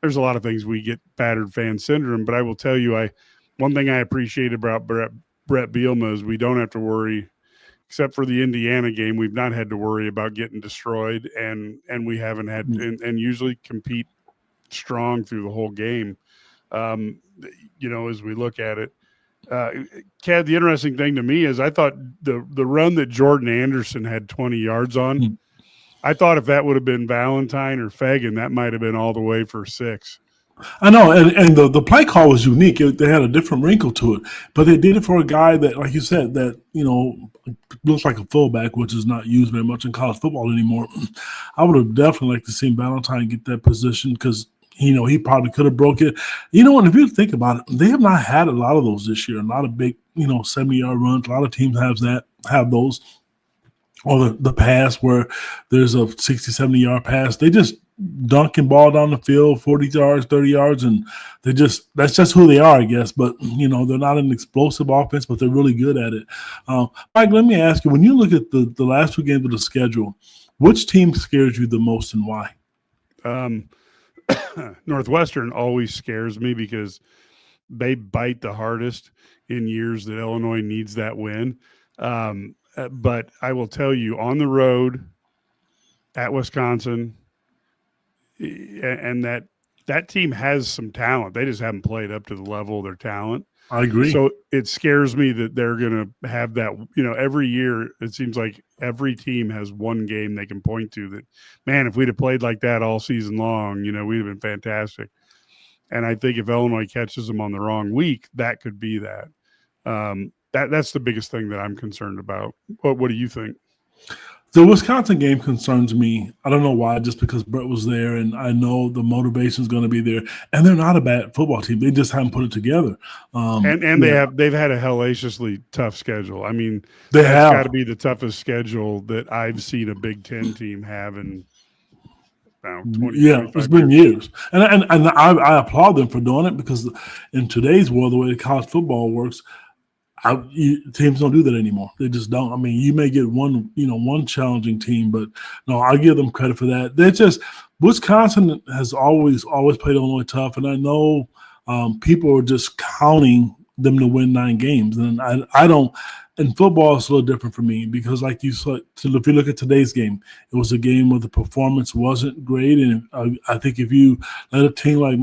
a lot of things we get battered fan syndrome. But I will tell you, one thing I appreciate about Brett Bielema is we don't have to worry. Except for the Indiana game, we've not had to worry about getting destroyed, and we haven't had and usually compete strong through the whole game. As we look at it, Cad, the interesting thing to me is I thought the run that Jordan Anderson had 20 yards on, I thought if that would have been Valentine or Fagan, that might have been all the way for 6. I know, and the play call was unique. They had a different wrinkle to it, but they did it for a guy that, like you said, that looks like a fullback, which is not used very much in college football anymore. I would have definitely liked to see Valentine get that position because he probably could have broke it. And if you think about it, they have not had a lot of those this year. A lot of big 70-yard runs. A lot of teams have those, or the pass where there's a 60, 70-yard pass. They just dunking ball down the field, 40 yards, 30 yards, and that's just who they are, I guess. But, they're not an explosive offense, but they're really good at it. Mike, let me ask you, when you look at the last 2 games of the schedule, which team scares you the most and why? Northwestern always scares me because they bite the hardest in years that Illinois needs that win. But I will tell you, on the road at Wisconsin, and that team has some talent. They just haven't played up to the level of their talent. I agree. So it scares me that they're going to have that, every year it seems like every team has one game they can point to that, man, if we'd have played like that all season long, we'd have been fantastic. And I think if Illinois catches them on the wrong week, that could be that. That's the biggest thing that I'm concerned about. What do you think? The Wisconsin game concerns me. I don't know why, just because Brett was there, and I know the motivation is going to be there. And they're not a bad football team; they just haven't put it together. They've had a hellaciously tough schedule. I mean, that's got to be the toughest schedule that I've seen a Big Ten team have in 20. Yeah, it's been years, and I applaud them for doing it because in today's world, the way college football works. Teams don't do that anymore. They just don't. I mean, you may get one challenging team, but no, I give them credit for that. Wisconsin has always played Illinois tough, and I know people are just counting them to win 9 games, and I don't. And football is a little different for me because, like you said, if you look at today's game, it was a game where the performance wasn't great, and I think if you let a team like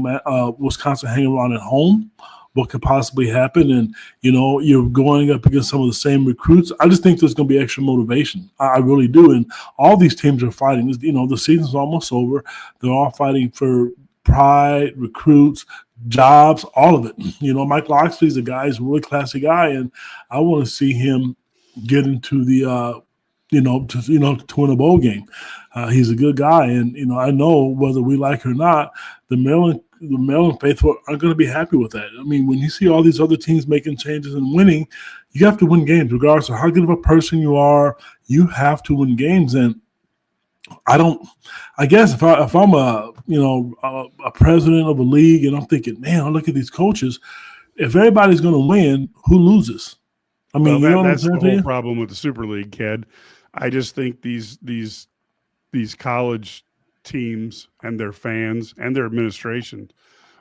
Wisconsin hang around at home, what could possibly happen? And you're going up against some of the same recruits. I just think there's going to be extra motivation. I really do, and all these teams are fighting. The season's almost over. They're all fighting for pride, recruits, jobs, all of it. Mike Loxley's a guy, he's a really classy guy, and I want to see him get into the to win a bowl game. He's a good guy, and I know whether we like it or not, the Maryland faithful aren't going to be happy with that. I mean, when you see all these other teams making changes and winning, you have to win games regardless of how good of a person you are. You have to win games, and I guess if I'm a president of a league and I'm thinking, man, look at these coaches. If everybody's going to win, who loses? I mean, that's the whole problem with the Super League, Ked. I just think these college teams and their fans and their administration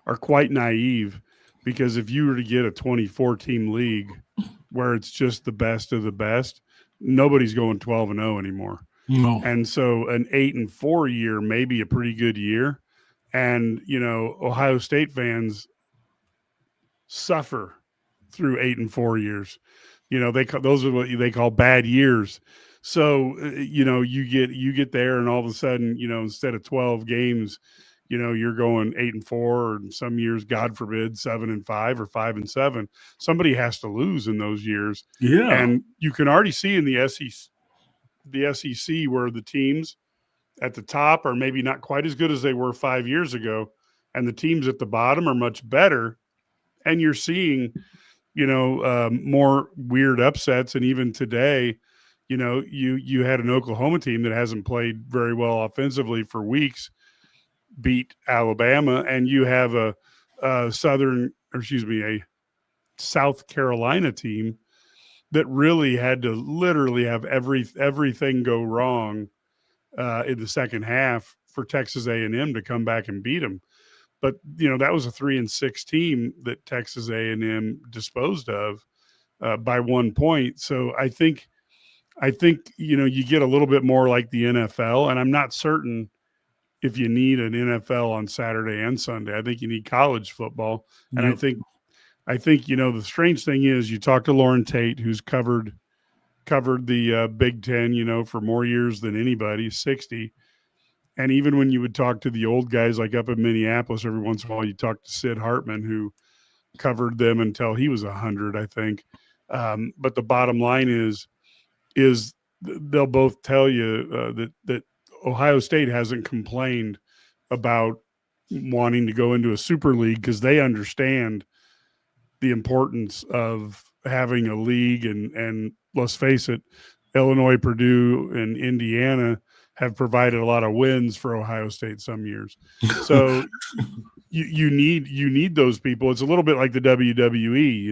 are quite naive, because if you were to get a 24-team league where it's just the best of the best, nobody's going 12-0 anymore. No. And so an 8-4 year may be a pretty good year. And, Ohio State fans suffer through 8-4 years. Those are what they call bad years. So, you get there and all of a sudden, instead of 12 games, you're going 8-4, or some years, God forbid, 7-5 or 5-7. Somebody has to lose in those years. Yeah. And you can already see in the SEC where the teams at the top are maybe not quite as good as they were 5 years ago, and the teams at the bottom are much better. And you're seeing, more weird upsets. And even today, you had an Oklahoma team that hasn't played very well offensively for weeks beat Alabama, and you have a South Carolina team that really had to literally have everything go wrong in the second half for Texas A&M to come back and beat them. But that was a 3-6 team that Texas A&M disposed of by 1 point. So I think you get a little bit more like the NFL, and I'm not certain if you need an NFL on Saturday and Sunday. I think you need college football, and Yep. I think the strange thing is, you talk to Lauren Tate, who's covered the Big Ten, for more years than anybody, 60. And even when you would talk to the old guys, like up in Minneapolis, every once in a while, you talk to Sid Hartman, who covered them until he was 100, I think. But the bottom line is they'll both tell you that Ohio State hasn't complained about wanting to go into a super league, because they understand the importance of having a league. And let's face it, Illinois, Purdue, and Indiana have provided a lot of wins for Ohio State some years. So you need those people. It's a little bit like the WWE.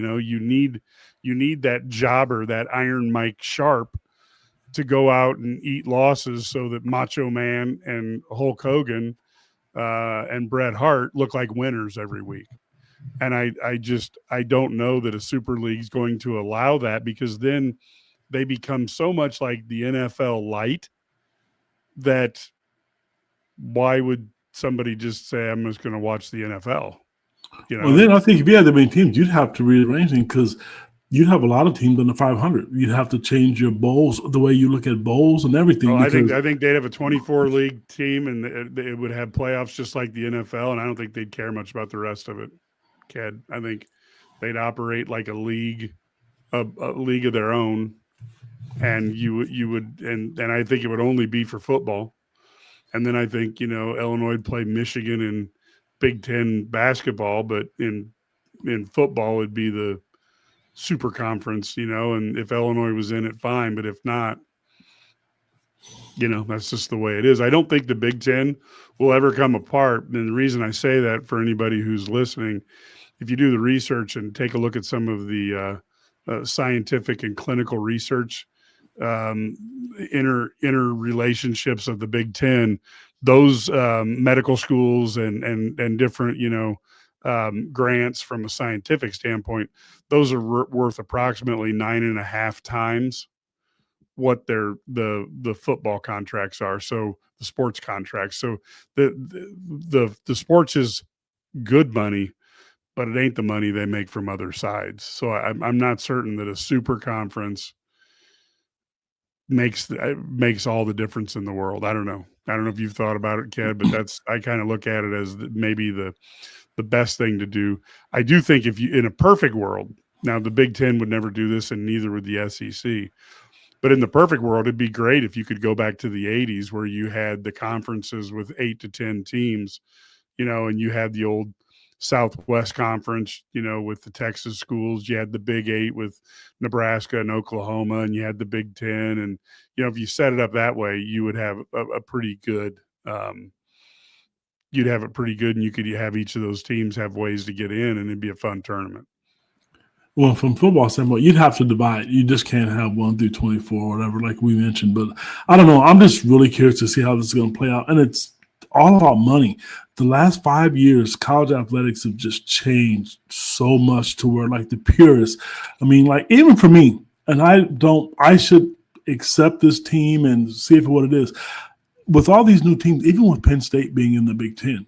You need that jobber, that Iron Mike Sharp, to go out and eat losses so that Macho Man and Hulk Hogan and Bret Hart look like winners every week. And I don't know that a super league is going to allow that, because then they become so much like the NFL light that why would somebody just say, I'm just going to watch the NFL? Well, then I think if you had that many teams, you'd have to rearrange things, because you'd have a lot of teams under 500. You'd have to change your bowls, the way you look at bowls and everything. Well, I think they'd have a 24 league team, and it would have playoffs just like the NFL. And I don't think they'd care much about the rest of it, Ked. I think they'd operate like a league of their own. And you would, and I think it would only be for football. And then I think, Illinois would play Michigan in Big Ten basketball, but in football, it'd be the super conference, and if Illinois was in it, fine. But if not, that's just the way it is. I don't think the Big Ten will ever come apart. And the reason I say that, for anybody who's listening, if you do the research and take a look at some of the scientific and clinical research, inner relationships of the Big Ten those medical schools and different, grants from a scientific standpoint, those are worth approximately 9.5 times what the football contracts are. So the sports contracts. So the sports is good money, but it ain't the money they make from other sides. So I'm not certain that a super conference makes all the difference in the world. I don't know if you've thought about it, Ked, but I kind of look at it as maybe the best thing to do. I do think if you, in a perfect world, now the Big Ten would never do this and neither would the SEC, but in the perfect world, it'd be great if you could go back to the 80s where you had the conferences with 8 to 10 teams, and you had the old Southwest Conference, with the Texas schools. You had the Big 8 with Nebraska and Oklahoma, and you had the Big 10. And, if you set it up that way, you would have a pretty good you'd have it pretty good, and you could have each of those teams have ways to get in, and it'd be a fun tournament. Well, from football standpoint, you'd have to divide. You just can't have 1 through 24 or whatever, like we mentioned. But I don't know. I'm just really curious to see how this is going to play out. And it's all about money. The last 5 years, college athletics have just changed so much to where, like, the purists, I mean, like, even for me, and I should accept this team and see if what it is. With all these new teams, even with Penn State being in the Big Ten,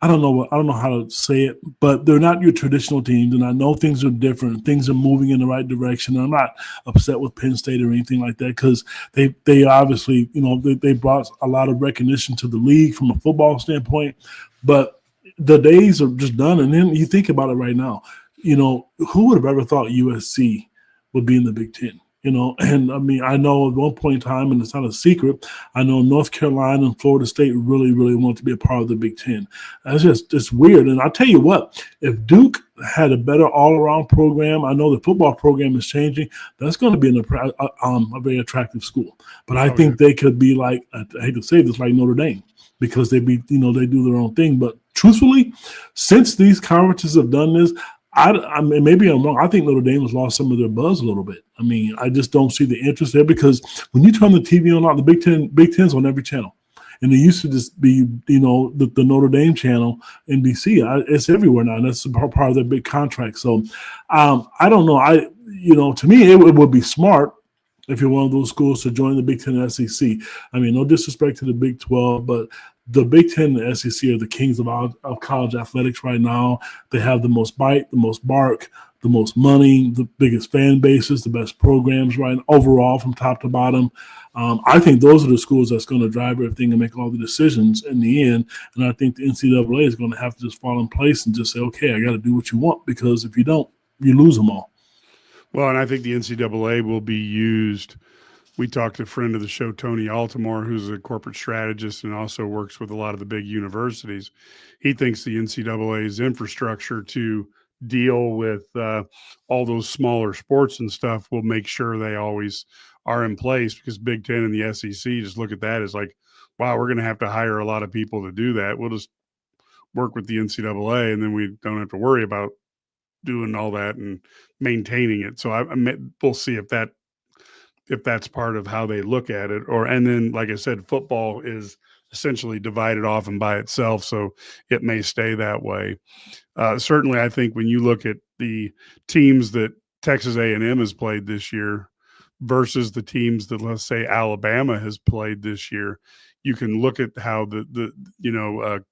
I don't know how to say it, but they're not your traditional teams, and I know things are different. Things are moving in the right direction. I'm not upset with Penn State or anything like that because they obviously, they brought a lot of recognition to the league from a football standpoint, but the days are just done. And then you think about it right now, who would have ever thought USC would be in the Big Ten? And I mean, I know at one point in time, and it's not a secret, I know North Carolina and Florida State really, really want to be a part of the Big Ten. It's weird. And I'll tell you what, if Duke had a better all-around program, I know the football program is changing, that's going to be a very attractive school. But I think they could be like, I hate to say this, like Notre Dame, because they do their own thing. But truthfully, since these conferences have done this, I mean, maybe I'm wrong. I think Notre Dame has lost some of their buzz a little bit. I mean, I just don't see the interest there because when you turn the TV on, the Big Ten's on every channel. And it used to just be, the Notre Dame channel, NBC. It's everywhere now, and that's part of their big contract. So I don't know. To me, it would be smart if you're one of those schools to join the Big Ten and SEC. I mean, no disrespect to the Big 12, but the Big Ten and the SEC are the kings of college athletics right now. They have the most bite, the most bark, the most money, the biggest fan bases, the best programs right overall from top to bottom. I think those are the schools that's going to drive everything and make all the decisions in the end. And I think the NCAA is going to have to just fall in place and just say, okay, I got to do what you want, because if you don't, you lose them all. Well, and I think the NCAA will be used. We talked to a friend of the show, Tony Altimore, who's a corporate strategist and also works with a lot of the big universities. He thinks the NCAA's infrastructure to deal with all those smaller sports and stuff will make sure they always are in place, because Big Ten and the SEC just look at that as like, wow, we're going to have to hire a lot of people to do that. We'll just work with the NCAA, and then we don't have to worry about doing all that and maintaining it. So we'll see if that's part of how they look at it. And then, like I said, football is essentially divided off and by itself, so it may stay that way. Certainly, I think when you look at the teams that Texas A&M has played this year versus the teams that, let's say, Alabama has played this year, you can look at how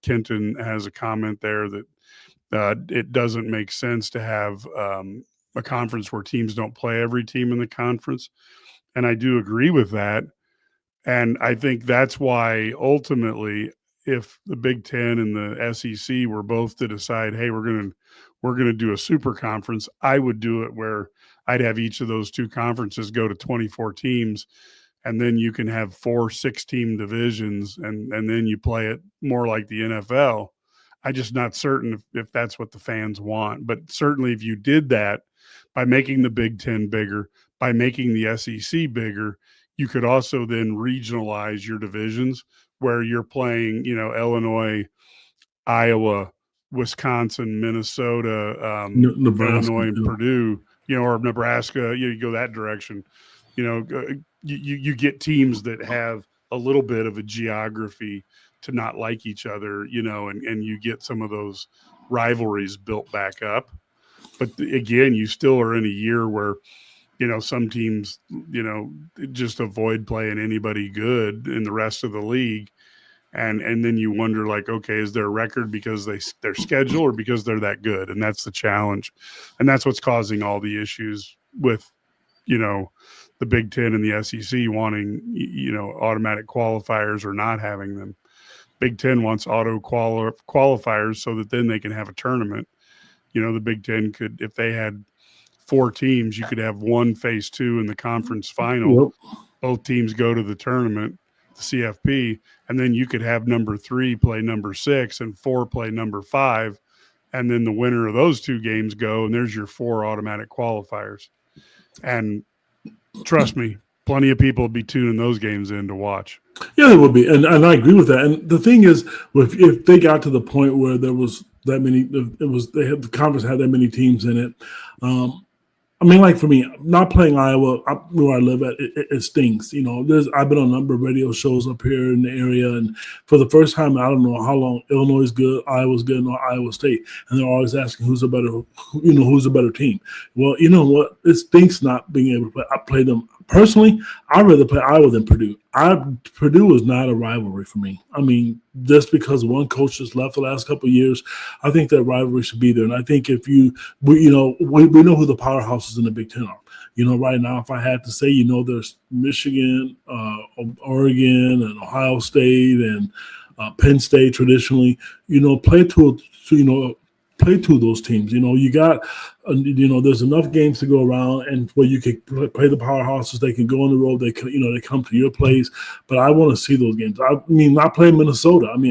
Kenton has a comment there that it doesn't make sense to have a conference where teams don't play every team in the conference. And I do agree with that. And I think that's why ultimately, if the Big Ten and the SEC were both to decide, hey, we're going to do a super conference, I would do it where I'd have each of those two conferences go to 24 teams, and then you can have 4 6-team divisions, and then you play it more like the NFL. I'm just not certain if that's what the fans want. But certainly if you did that by making the Big Ten bigger, by making the SEC bigger, you could also then regionalize your divisions where you're playing, Illinois, Iowa, Wisconsin, Minnesota, Nebraska, Illinois, and Purdue, or Nebraska. You go that direction. You get teams that have a little bit of a geography to not like each other, and you get some of those rivalries built back up. But again, you still are in a year where, some teams, just avoid playing anybody good in the rest of the league. And then you wonder, like, okay, is their record because their schedule or because they're that good? And that's the challenge. And that's what's causing all the issues with, the Big Ten and the SEC wanting, automatic qualifiers or not having them. Big Ten wants auto qualifiers so that then they can have a tournament. The Big Ten could, if they had 4 teams, you could have one phase 2 in the conference final. Yep. Both teams go to the tournament, the CFP, and then you could have number 3 play number 6 and 4 play number 5. And then the winner of those 2 games go, and there's your 4 automatic qualifiers. And trust me, plenty of people would be tuning those games in to watch. Yeah, there would be. And I agree with that. And the thing is, if they got to the point where there was that many, the conference had that many teams in it. Like for me, not playing Iowa where I live at, it stings. I've been on a number of radio shows up here in the area, and for the first time, I don't know how long, Illinois is good, Iowa's good, and Iowa State, and they're always asking who's a better team. Well, you know what? It stinks not being able to play. I play them personally. I'd rather play Iowa than Purdue. Purdue is not a rivalry for me. Just because one coach just left the last couple of years, I think that rivalry should be there. And I think if we know who the powerhouses in the Big Ten are. Right now, if I had to say, there's Michigan, Oregon, and Ohio State, and Penn State traditionally. Play two of those teams. You got, there's enough games to go around, and where you can play the powerhouses. They can go on the road. They can, they come to your place. But I want to see those games. Not playing Minnesota. I'm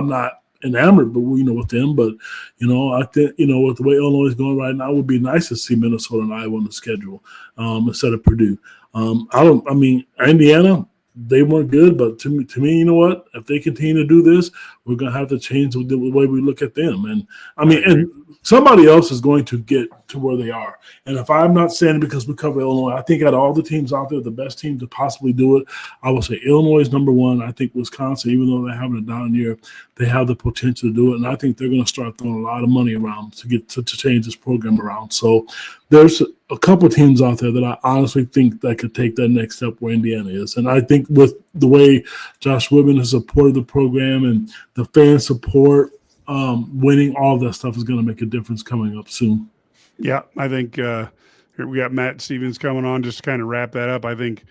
not enamored, but with them. But I think with the way Illinois is going right now, it would be nice to see Minnesota and Iowa on the schedule instead of Purdue. Indiana. They weren't good, but to me, you know what? If they continue to do this, we're going to have to change the way we look at them. And and somebody else is going to get to where they are. And if I'm not saying it because we cover Illinois, I think out of all the teams out there, the best team to possibly do it, I would say Illinois is number 1. I think Wisconsin, even though they're having a down year, they have the potential to do it. And I think they're going to start throwing a lot of money around to get to change this program around. So there's a couple of teams out there that I honestly think that could take that next step where Indiana is. And I think with the way Josh Whitman has supported the program and the fan support, winning, all of that stuff is going to make a difference coming up soon. Yeah, I think here we got Matt Stevens coming on just to kind of wrap that up. I think,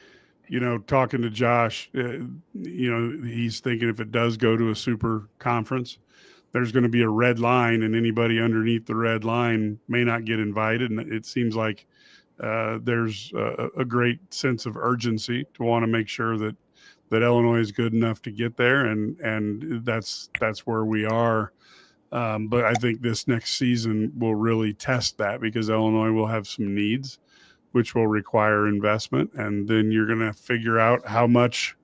talking to Josh, he's thinking if it does go to a super conference, there's going to be a red line, and anybody underneath the red line may not get invited. And it seems like there's a great sense of urgency to want to make sure that Illinois is good enough to get there, and that's where we are. But I think this next season will really test that, because Illinois will have some needs, which will require investment, and then you're going to figure out how much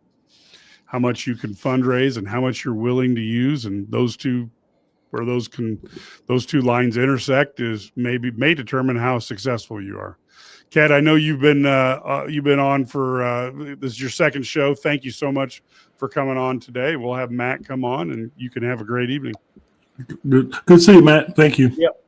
you can fundraise and how much you're willing to use, and those two lines intersect may determine how successful you are. Kat, I know you've been on for this is your second show. Thank you so much for coming on today. We'll have Matt come on, and you can have a great evening. Good to see you, Matt. Thank you. Yep.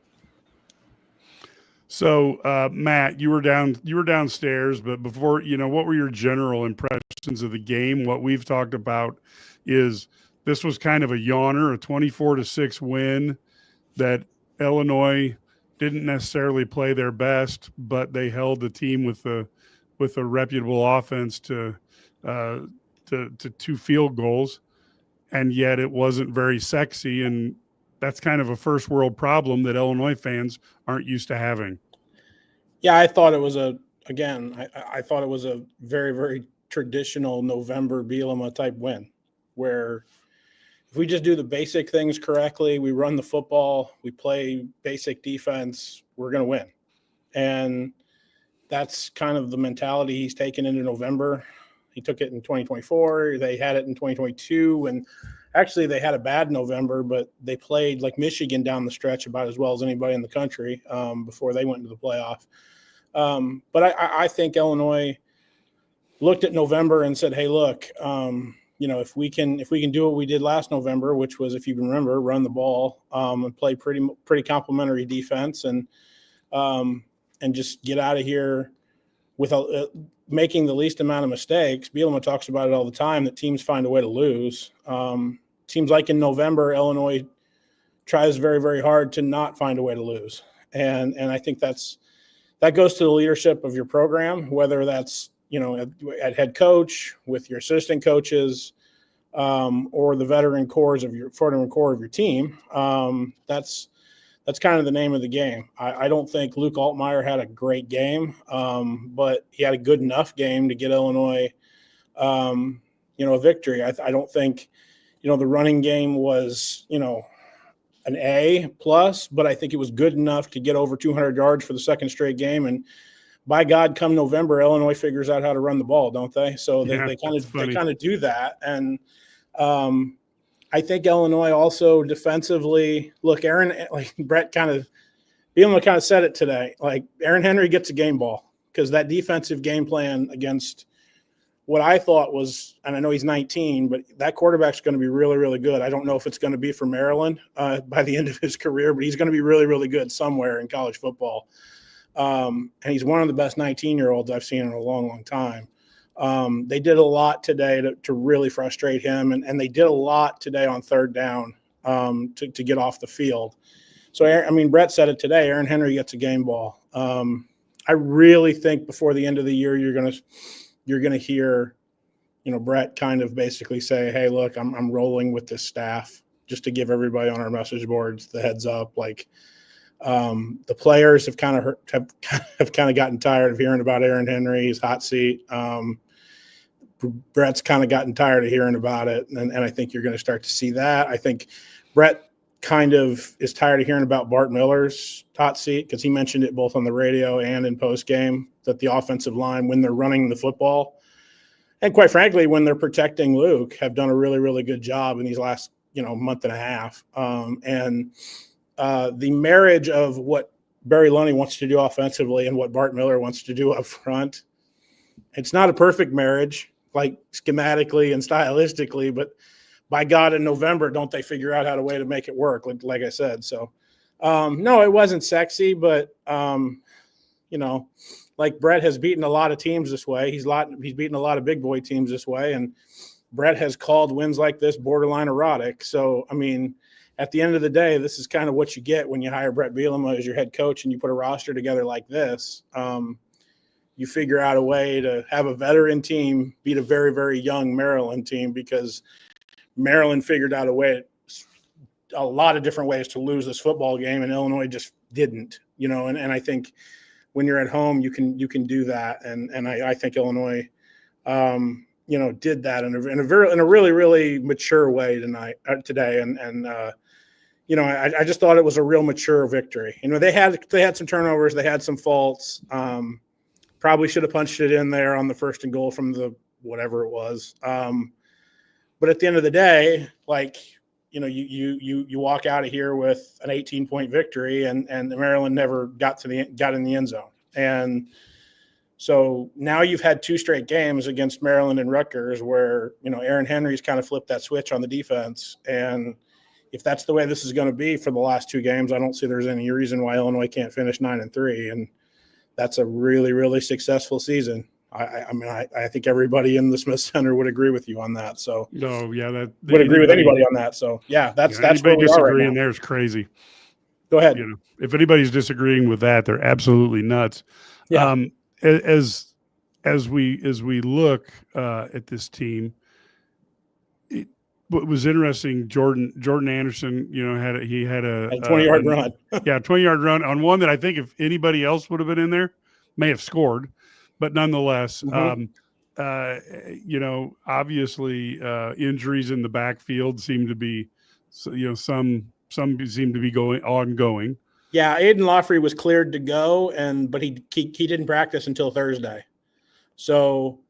So, Matt, you were downstairs, but before, what were your general impressions of the game? What we've talked about is this was kind of a yawner, a 24-6 win that Illinois didn't necessarily play their best, but they held the team with a reputable offense to 2 field goals, and yet it wasn't very sexy. And that's kind of a first world problem that Illinois fans aren't used to having. Yeah, I thought it was I thought it was a very, very traditional November Bielema type win, where if we just do the basic things correctly, we run the football, we play basic defense, we're going to win. And that's kind of the mentality he's taken into November. He took it in 2024. They had it in 2022. And actually they had a bad November, but they played like Michigan down the stretch about as well as anybody in the country before they went into the playoff. But I think Illinois looked at November and said, hey, look, if we can do what we did last November, which was, if you can remember, run the ball and play pretty complimentary defense and just get out of here with making the least amount of mistakes. Bielema talks about it all the time, that teams find a way to lose. Seems like in November, Illinois tries very, very hard to not find a way to lose. And I think that goes to the leadership of your program, whether that's, at head coach, with your assistant coaches, or the veteran core of your team. That's kind of the name of the game. I don't think Luke Altmaier had a great game, but he had a good enough game to get Illinois, a victory. I don't think, the running game was, an A plus, but I think it was good enough to get over 200 yards for the second straight game. And by God, come November, Illinois figures out how to run the ball, don't they? So they kind of do that. And I think Illinois also defensively, look, Bielema kind of said it today, like Aaron Henry gets a game ball, because that defensive game plan against what I thought was, and I know he's 19, but that quarterback's going to be really, really good. I don't know if it's going to be for Maryland by the end of his career, but he's going to be really, really good somewhere in college football. And he's one of the best 19-year-olds I've seen in a long, long time. They did a lot today to really frustrate him, and they did a lot today on third down to get off the field. So, Brett said it today, Aaron Henry gets a game ball. I really think before the end of the year you're going to hear, Brett kind of basically say, hey, look, I'm rolling with this staff, just to give everybody on our message boards the heads up. Like, the players have kind of gotten tired of hearing about Aaron Henry's hot seat. Brett's kind of gotten tired of hearing about it, and I think you're going to start to see that. I think Brett kind of is tired of hearing about Bart Miller's hot seat, because he mentioned it both on the radio and in post game, that the offensive line, when they're running the football, and quite frankly, when they're protecting Luke, have done a really, really good job in these last month and a half. The marriage of what Barry Lunny wants to do offensively and what Bart Miller wants to do up front, it's not a perfect marriage, like schematically and stylistically, but by God, in November, don't they figure out how to make it work? Like I said. So, no, it wasn't sexy, but like Brett has beaten a lot of teams this way. He's beaten a lot of big boy teams this way, and Brett has called wins like this borderline erotic. So, at the end of the day, this is kind of what you get when you hire Brett Bielema as your head coach and you put a roster together like this. You figure out a way to have a veteran team beat a very, very young Maryland team, because Maryland figured out a lot of different ways to lose this football game, and Illinois just didn't, and I think when you're at home, you can do that. And I think Illinois, did that in a really, really mature way today. I just thought it was a real mature victory. They had some turnovers, they had some faults. Probably should have punched it in there on the 1st and goal from the whatever it was. But at the end of the day, you walk out of here with an 18-point victory, and Maryland never got in the end zone. And so now you've had 2 straight games against Maryland and Rutgers where, Aaron Henry's kind of flipped that switch on the defense. And if that's the way this is going to be for the last 2 games, I don't see there's any reason why Illinois can't finish 9-3. And that's a really, really successful season. I think everybody in the Smith Center would agree with you on that. So that would agree with anybody on that. So that's where we are right now. There is crazy. Go ahead. If anybody's disagreeing with that, they're absolutely nuts. Yeah. As we look at this team, what was interesting, Jordan Anderson, had a 20-yard run. 20-yard run on one that I think if anybody else would have been in there, may have scored, but nonetheless, obviously injuries in the backfield seem to be, some seem to be ongoing. Yeah, Aiden Lawfrey was cleared to go, but he didn't practice until Thursday. So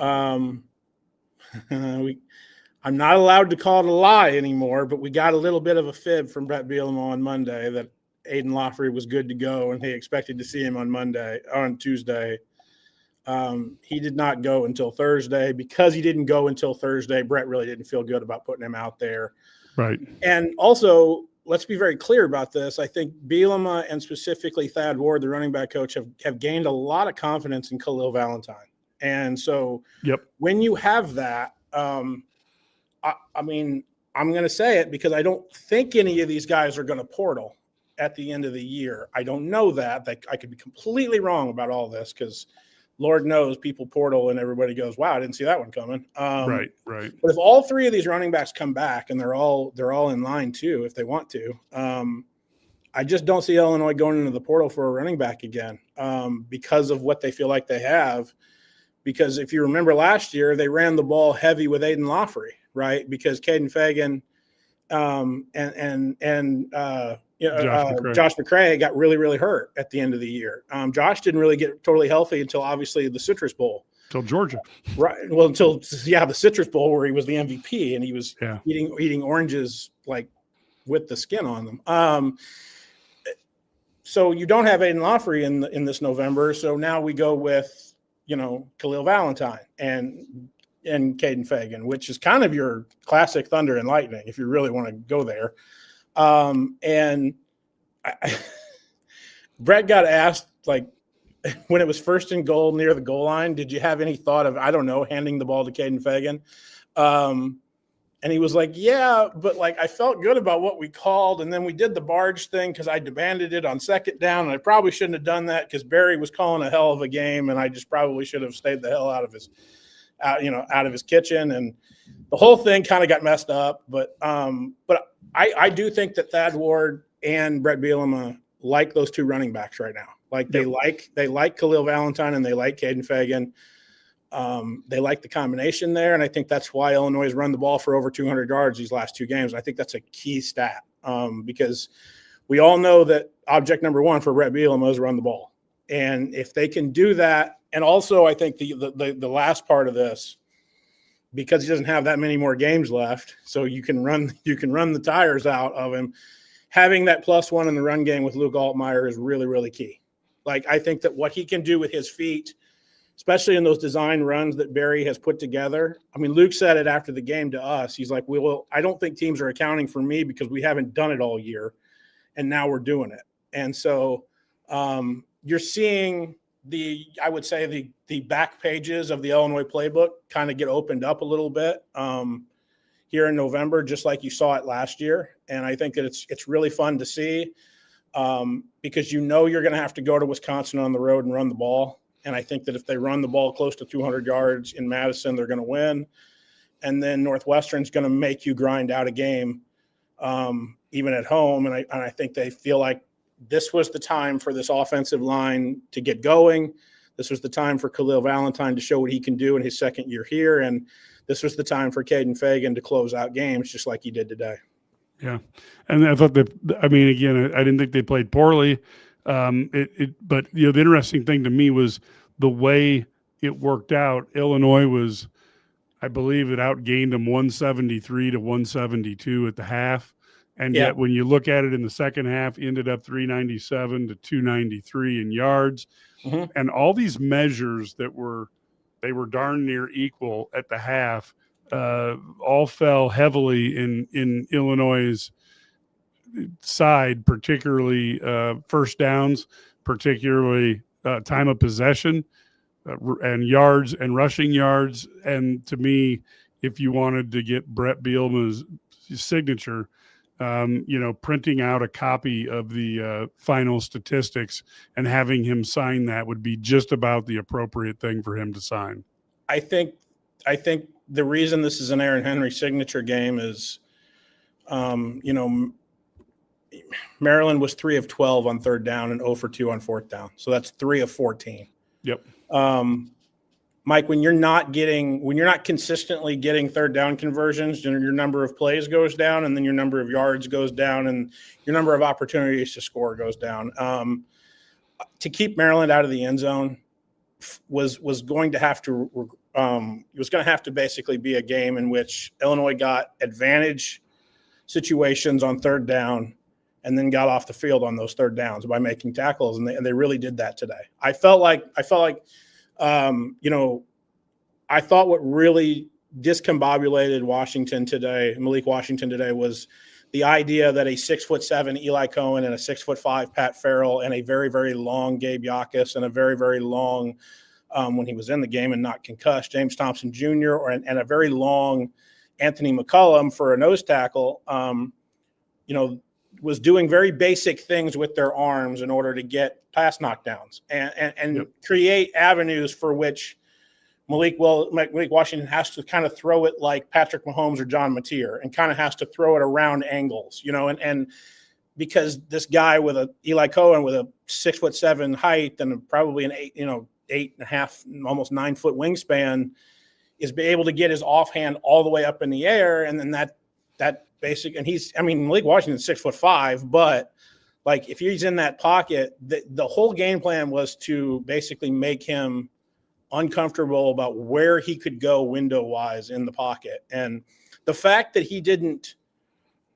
I'm not allowed to call it a lie anymore, but we got a little bit of a fib from Brett Bielema on Monday that Aiden Lawfrey was good to go, and he expected to see him on Tuesday. He did not go until Thursday. Because he didn't go until Thursday, Brett really didn't feel good about putting him out there. Right. And also, let's be very clear about this. I think Bielema and specifically Thad Ward, the running back coach, have gained a lot of confidence in Khalil Valentine. And so when you have that, I mean, I'm going to say it because I don't think any of these guys are going to portal at the end of the year. I don't know that. I could be completely wrong about all this because Lord knows people portal and everybody goes, wow, I didn't see that one coming. Right. But if all three of these running backs come back and they're all in line too, if they want to, I just don't see Illinois going into the portal for a running back again because of what they feel like they have. Because if you remember last year, they ran the ball heavy with Aiden Laughery, right? Because Caden Fagan Josh McCray got really, really hurt at the end of the year. Josh didn't really get totally healthy until obviously the Citrus Bowl. Until Georgia. Right. Well, until the Citrus Bowl where he was the MVP and he was eating oranges like with the skin on them. So you don't have Aiden Laughery in this November. So now we go with, Khalil Valentine and Caden Fagan, which is kind of your classic thunder and lightning if you really want to go there. Brett got asked, like, when it was first and goal near the goal line, did you have any thought of, I don't know, handing the ball to Caden Fagan? And he was like, yeah, but like I felt good about what we called. And then we did the barge thing because I demanded it on second down. And I probably shouldn't have done that because Barry was calling a hell of a game. And I just probably should have stayed the hell out of his kitchen. And the whole thing kind of got messed up. But I do think that Thad Ward and Brett Bielema like those two running backs right now. Like they like Khalil Valentine and they like Caden Fagan. They like the combination there, and I think that's why Illinois has run the ball for over 200 yards these last two games. I think that's a key stat because we all know that object number one for Brett Bielema is run the ball, and if they can do that, and also I think the last part of this, because he doesn't have that many more games left, so you can run the tires out of him. Having that +1 in the run game with Luke Altmaier is really, really key. Like I think that what he can do with his feet, especially in those design runs that Barry has put together. I mean, Luke said it after the game to us. He's like, I don't think teams are accounting for me because we haven't done it all year, and now we're doing it. And so you're seeing I would say the back pages of the Illinois playbook kind of get opened up a little bit here in November, just like you saw it last year. And I think that it's really fun to see because you're going to have to go to Wisconsin on the road and run the ball. And I think that if they run the ball close to 200 yards in Madison, they're going to win. And then Northwestern's going to make you grind out a game, even at home. And I think they feel like this was the time for this offensive line to get going. This was the time for Khalil Valentine to show what he can do in his second year here. And this was the time for Caden Fagan to close out games just like he did today. Yeah. And I thought again, I didn't think they played poorly. But the interesting thing to me was the way it worked out. Illinois was, I believe, it outgained them 173 to 172 at the half, and yet when you look at it in the second half, ended up 397 to 293 in yards, and all these measures they were darn near equal at the half, all fell heavily in Illinois' side, particularly first downs, particularly time of possession and yards and rushing yards. And to me, if you wanted to get Brett Bielema's signature, printing out a copy of the final statistics and having him sign that would be just about the appropriate thing for him to sign. I think the reason this is an Aaron Henry signature game is, Maryland was 3 of 12 on third down and 0 for 2 on fourth down. So that's 3 of 14. Yep. Mike, when you're not consistently getting third down conversions, your number of plays goes down, and then your number of yards goes down, and your number of opportunities to score goes down. To keep Maryland out of the end zone was going to have to basically be a game in which Illinois got advantage situations on third down and then got off the field on those third downs by making tackles, and they really did that today. I felt like You know, I thought what really discombobulated Malik Washington today, was the idea that a 6'7" Eli Cohen and a 6'5" Pat Farrell and a very, very long Gabe Yakus and a very, very long, when he was in the game and not concussed, James Thompson Jr. and a very long Anthony McCullum for a nose tackle, you know, was doing very basic things with their arms in order to get pass knockdowns and create avenues for which Malik Washington has to kind of throw it like Patrick Mahomes or John Mateer, and kind of has to throw it around angles, you know, and because this guy with a Eli Cohen with a 6'7" height and probably an 8.5, almost 9 foot wingspan, is be able to get his offhand all the way up in the air. And then that basic, and Malik Washington's 6'5", but like if he's in that pocket, the whole game plan was to basically make him uncomfortable about where he could go window wise in the pocket. And the fact that he didn't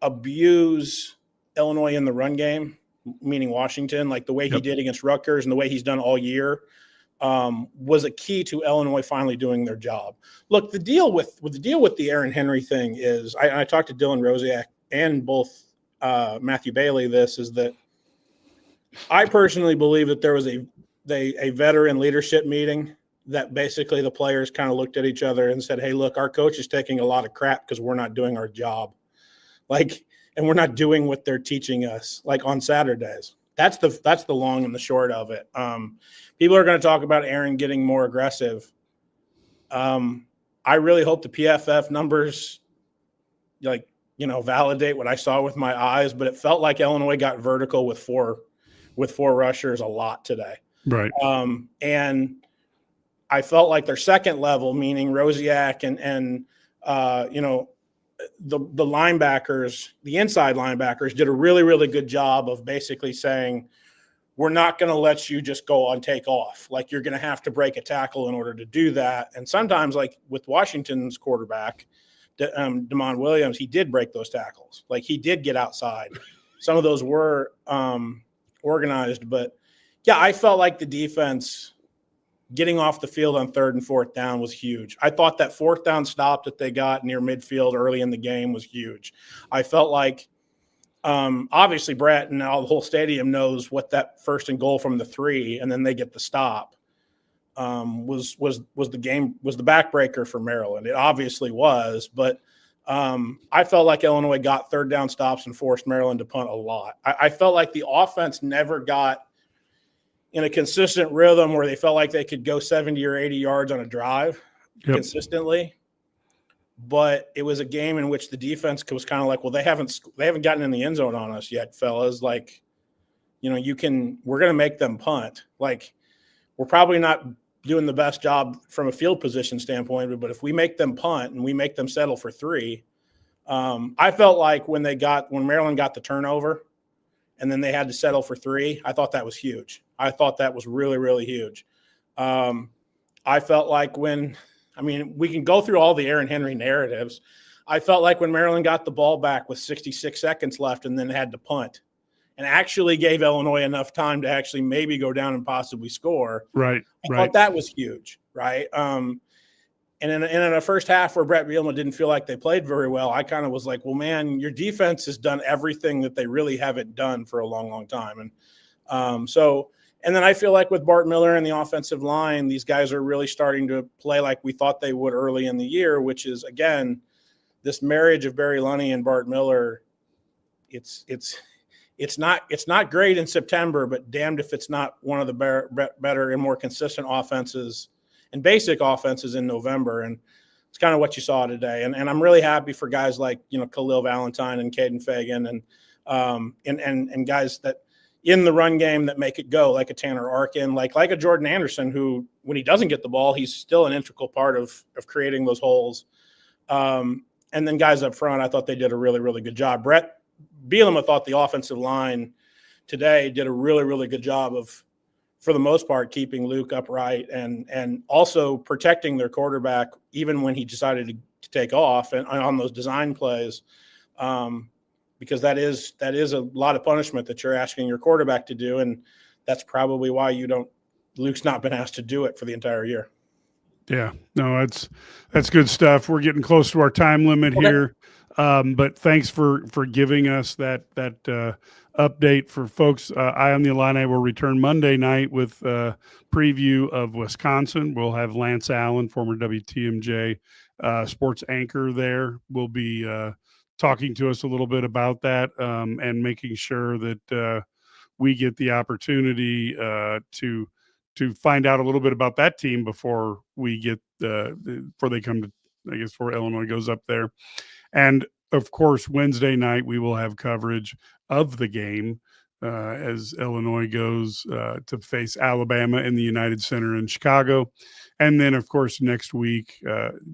abuse Illinois in the run game, meaning Washington, like the way he did against Rutgers and the way he's done all year, was a key to Illinois finally doing their job. Look, the deal with the Aaron Henry thing is, I talked to Dylan Rosiak and both Matthew Bailey. This is that I personally believe that there was a veteran leadership meeting that basically the players kind of looked at each other and said, hey, look, our coach is taking a lot of crap because we're not doing our job. Like, and we're not doing what they're teaching us, like on Saturdays. That's the long and the short of it. People are going to talk about Aaron getting more aggressive. I really hope the PFF numbers, validate what I saw with my eyes, but it felt like Illinois got vertical with four rushers a lot today. Right. And I felt like their second level, meaning Rosiak and the linebackers, the inside linebackers, did a really, really good job of basically saying, we're not going to let you just go on take off. Like, you're going to have to break a tackle in order to do that. And sometimes, like with Washington's quarterback, Damon Williams, he did break those tackles. Like, he did get outside. Some of those were organized. But, yeah, I felt like the defense getting off the field on 3rd and 4th down was huge. I thought that 4th down stop that they got near midfield early in the game was huge. I felt like obviously Brett and all the whole stadium knows what that 1st and goal from the 3, and then they get the stop was the backbreaker for Maryland. It obviously was, but I felt like Illinois got 3rd down stops and forced Maryland to punt a lot. I felt like the offense never got in a consistent rhythm where they felt like they could go 70 or 80 yards on a drive consistently. But it was a game in which the defense was kind of like, well, they haven't gotten in the end zone on us yet, fellas. Like, we're going to make them punt. Like, we're probably not doing the best job from a field position standpoint, but if we make them punt and we make them settle for 3, I felt like when Maryland got the turnover and then they had to settle for 3, I thought that was huge. I thought that was really, really huge. I felt like we can go through all the Aaron Henry narratives. I felt like when Maryland got the ball back with 66 seconds left and then had to punt and actually gave Illinois enough time to actually maybe go down and possibly score. Right. I thought that was huge. Right. And in a first half where Brett Bielema didn't feel like they played very well, I kind of was like, well, man, your defense has done everything that they really haven't done for a long, long time. And and then I feel like with Bart Miller and the offensive line, these guys are really starting to play like we thought they would early in the year, which is, again, this marriage of Barry Lunny and Bart Miller. It's not great in September, but damned if it's not one of the better and more consistent offenses and basic offenses in November. And it's kind of what you saw today. And I'm really happy for guys like, Khalil Valentine and Caden Fagan and guys that in the run game that make it go, like a Tanner Arkin, like a Jordan Anderson, who, when he doesn't get the ball, he's still an integral part of creating those holes. And then guys up front, I thought they did a really, really good job. Brett Bielema thought the offensive line today did a really, really good job of, for the most part, keeping Luke upright and also protecting their quarterback, even when he decided to take off and on those design plays. Because that is a lot of punishment that you're asking your quarterback to do, and that's probably why you don't Luke's not been asked to do it for the entire year. Yeah, no, that's good stuff. We're getting close to our time limit here, but thanks for giving us that update for folks. Eye on the Illini will return Monday night with preview of Wisconsin. We'll have Lance Allen, former WTMJ sports anchor, there. Will be talking to us a little bit about that and making sure that we get the opportunity to find out a little bit about that team before we get before they come to, I guess, before Illinois goes up there. And of course, Wednesday night we will have coverage of the game as Illinois goes to face Alabama in the United Center in Chicago. And then, of course, next week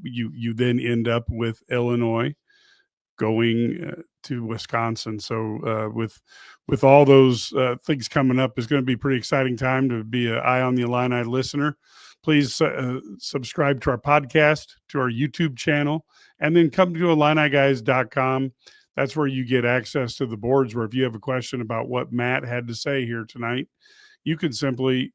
you then end up with Illinois going to Wisconsin. So with all those things coming up, it's going to be a pretty exciting time to be an Eye on the Illini listener. Please subscribe to our podcast, to our YouTube channel, and then come to IlliniGuys.com. That's where you get access to the boards, where if you have a question about what Matt had to say here tonight, you can simply,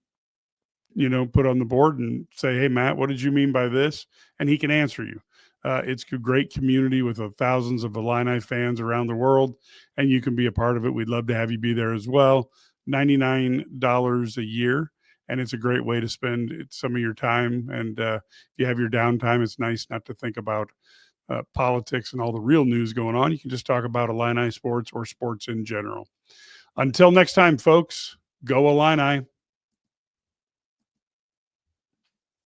put on the board and say, hey, Matt, what did you mean by this? And he can answer you. It's a great community with thousands of Illini fans around the world, and you can be a part of it. We'd love to have you be there as well. $99 a year, and it's a great way to spend some of your time. And if you have your downtime, it's nice not to think about politics and all the real news going on. You can just talk about Illini sports or sports in general. Until next time, folks, go Illini.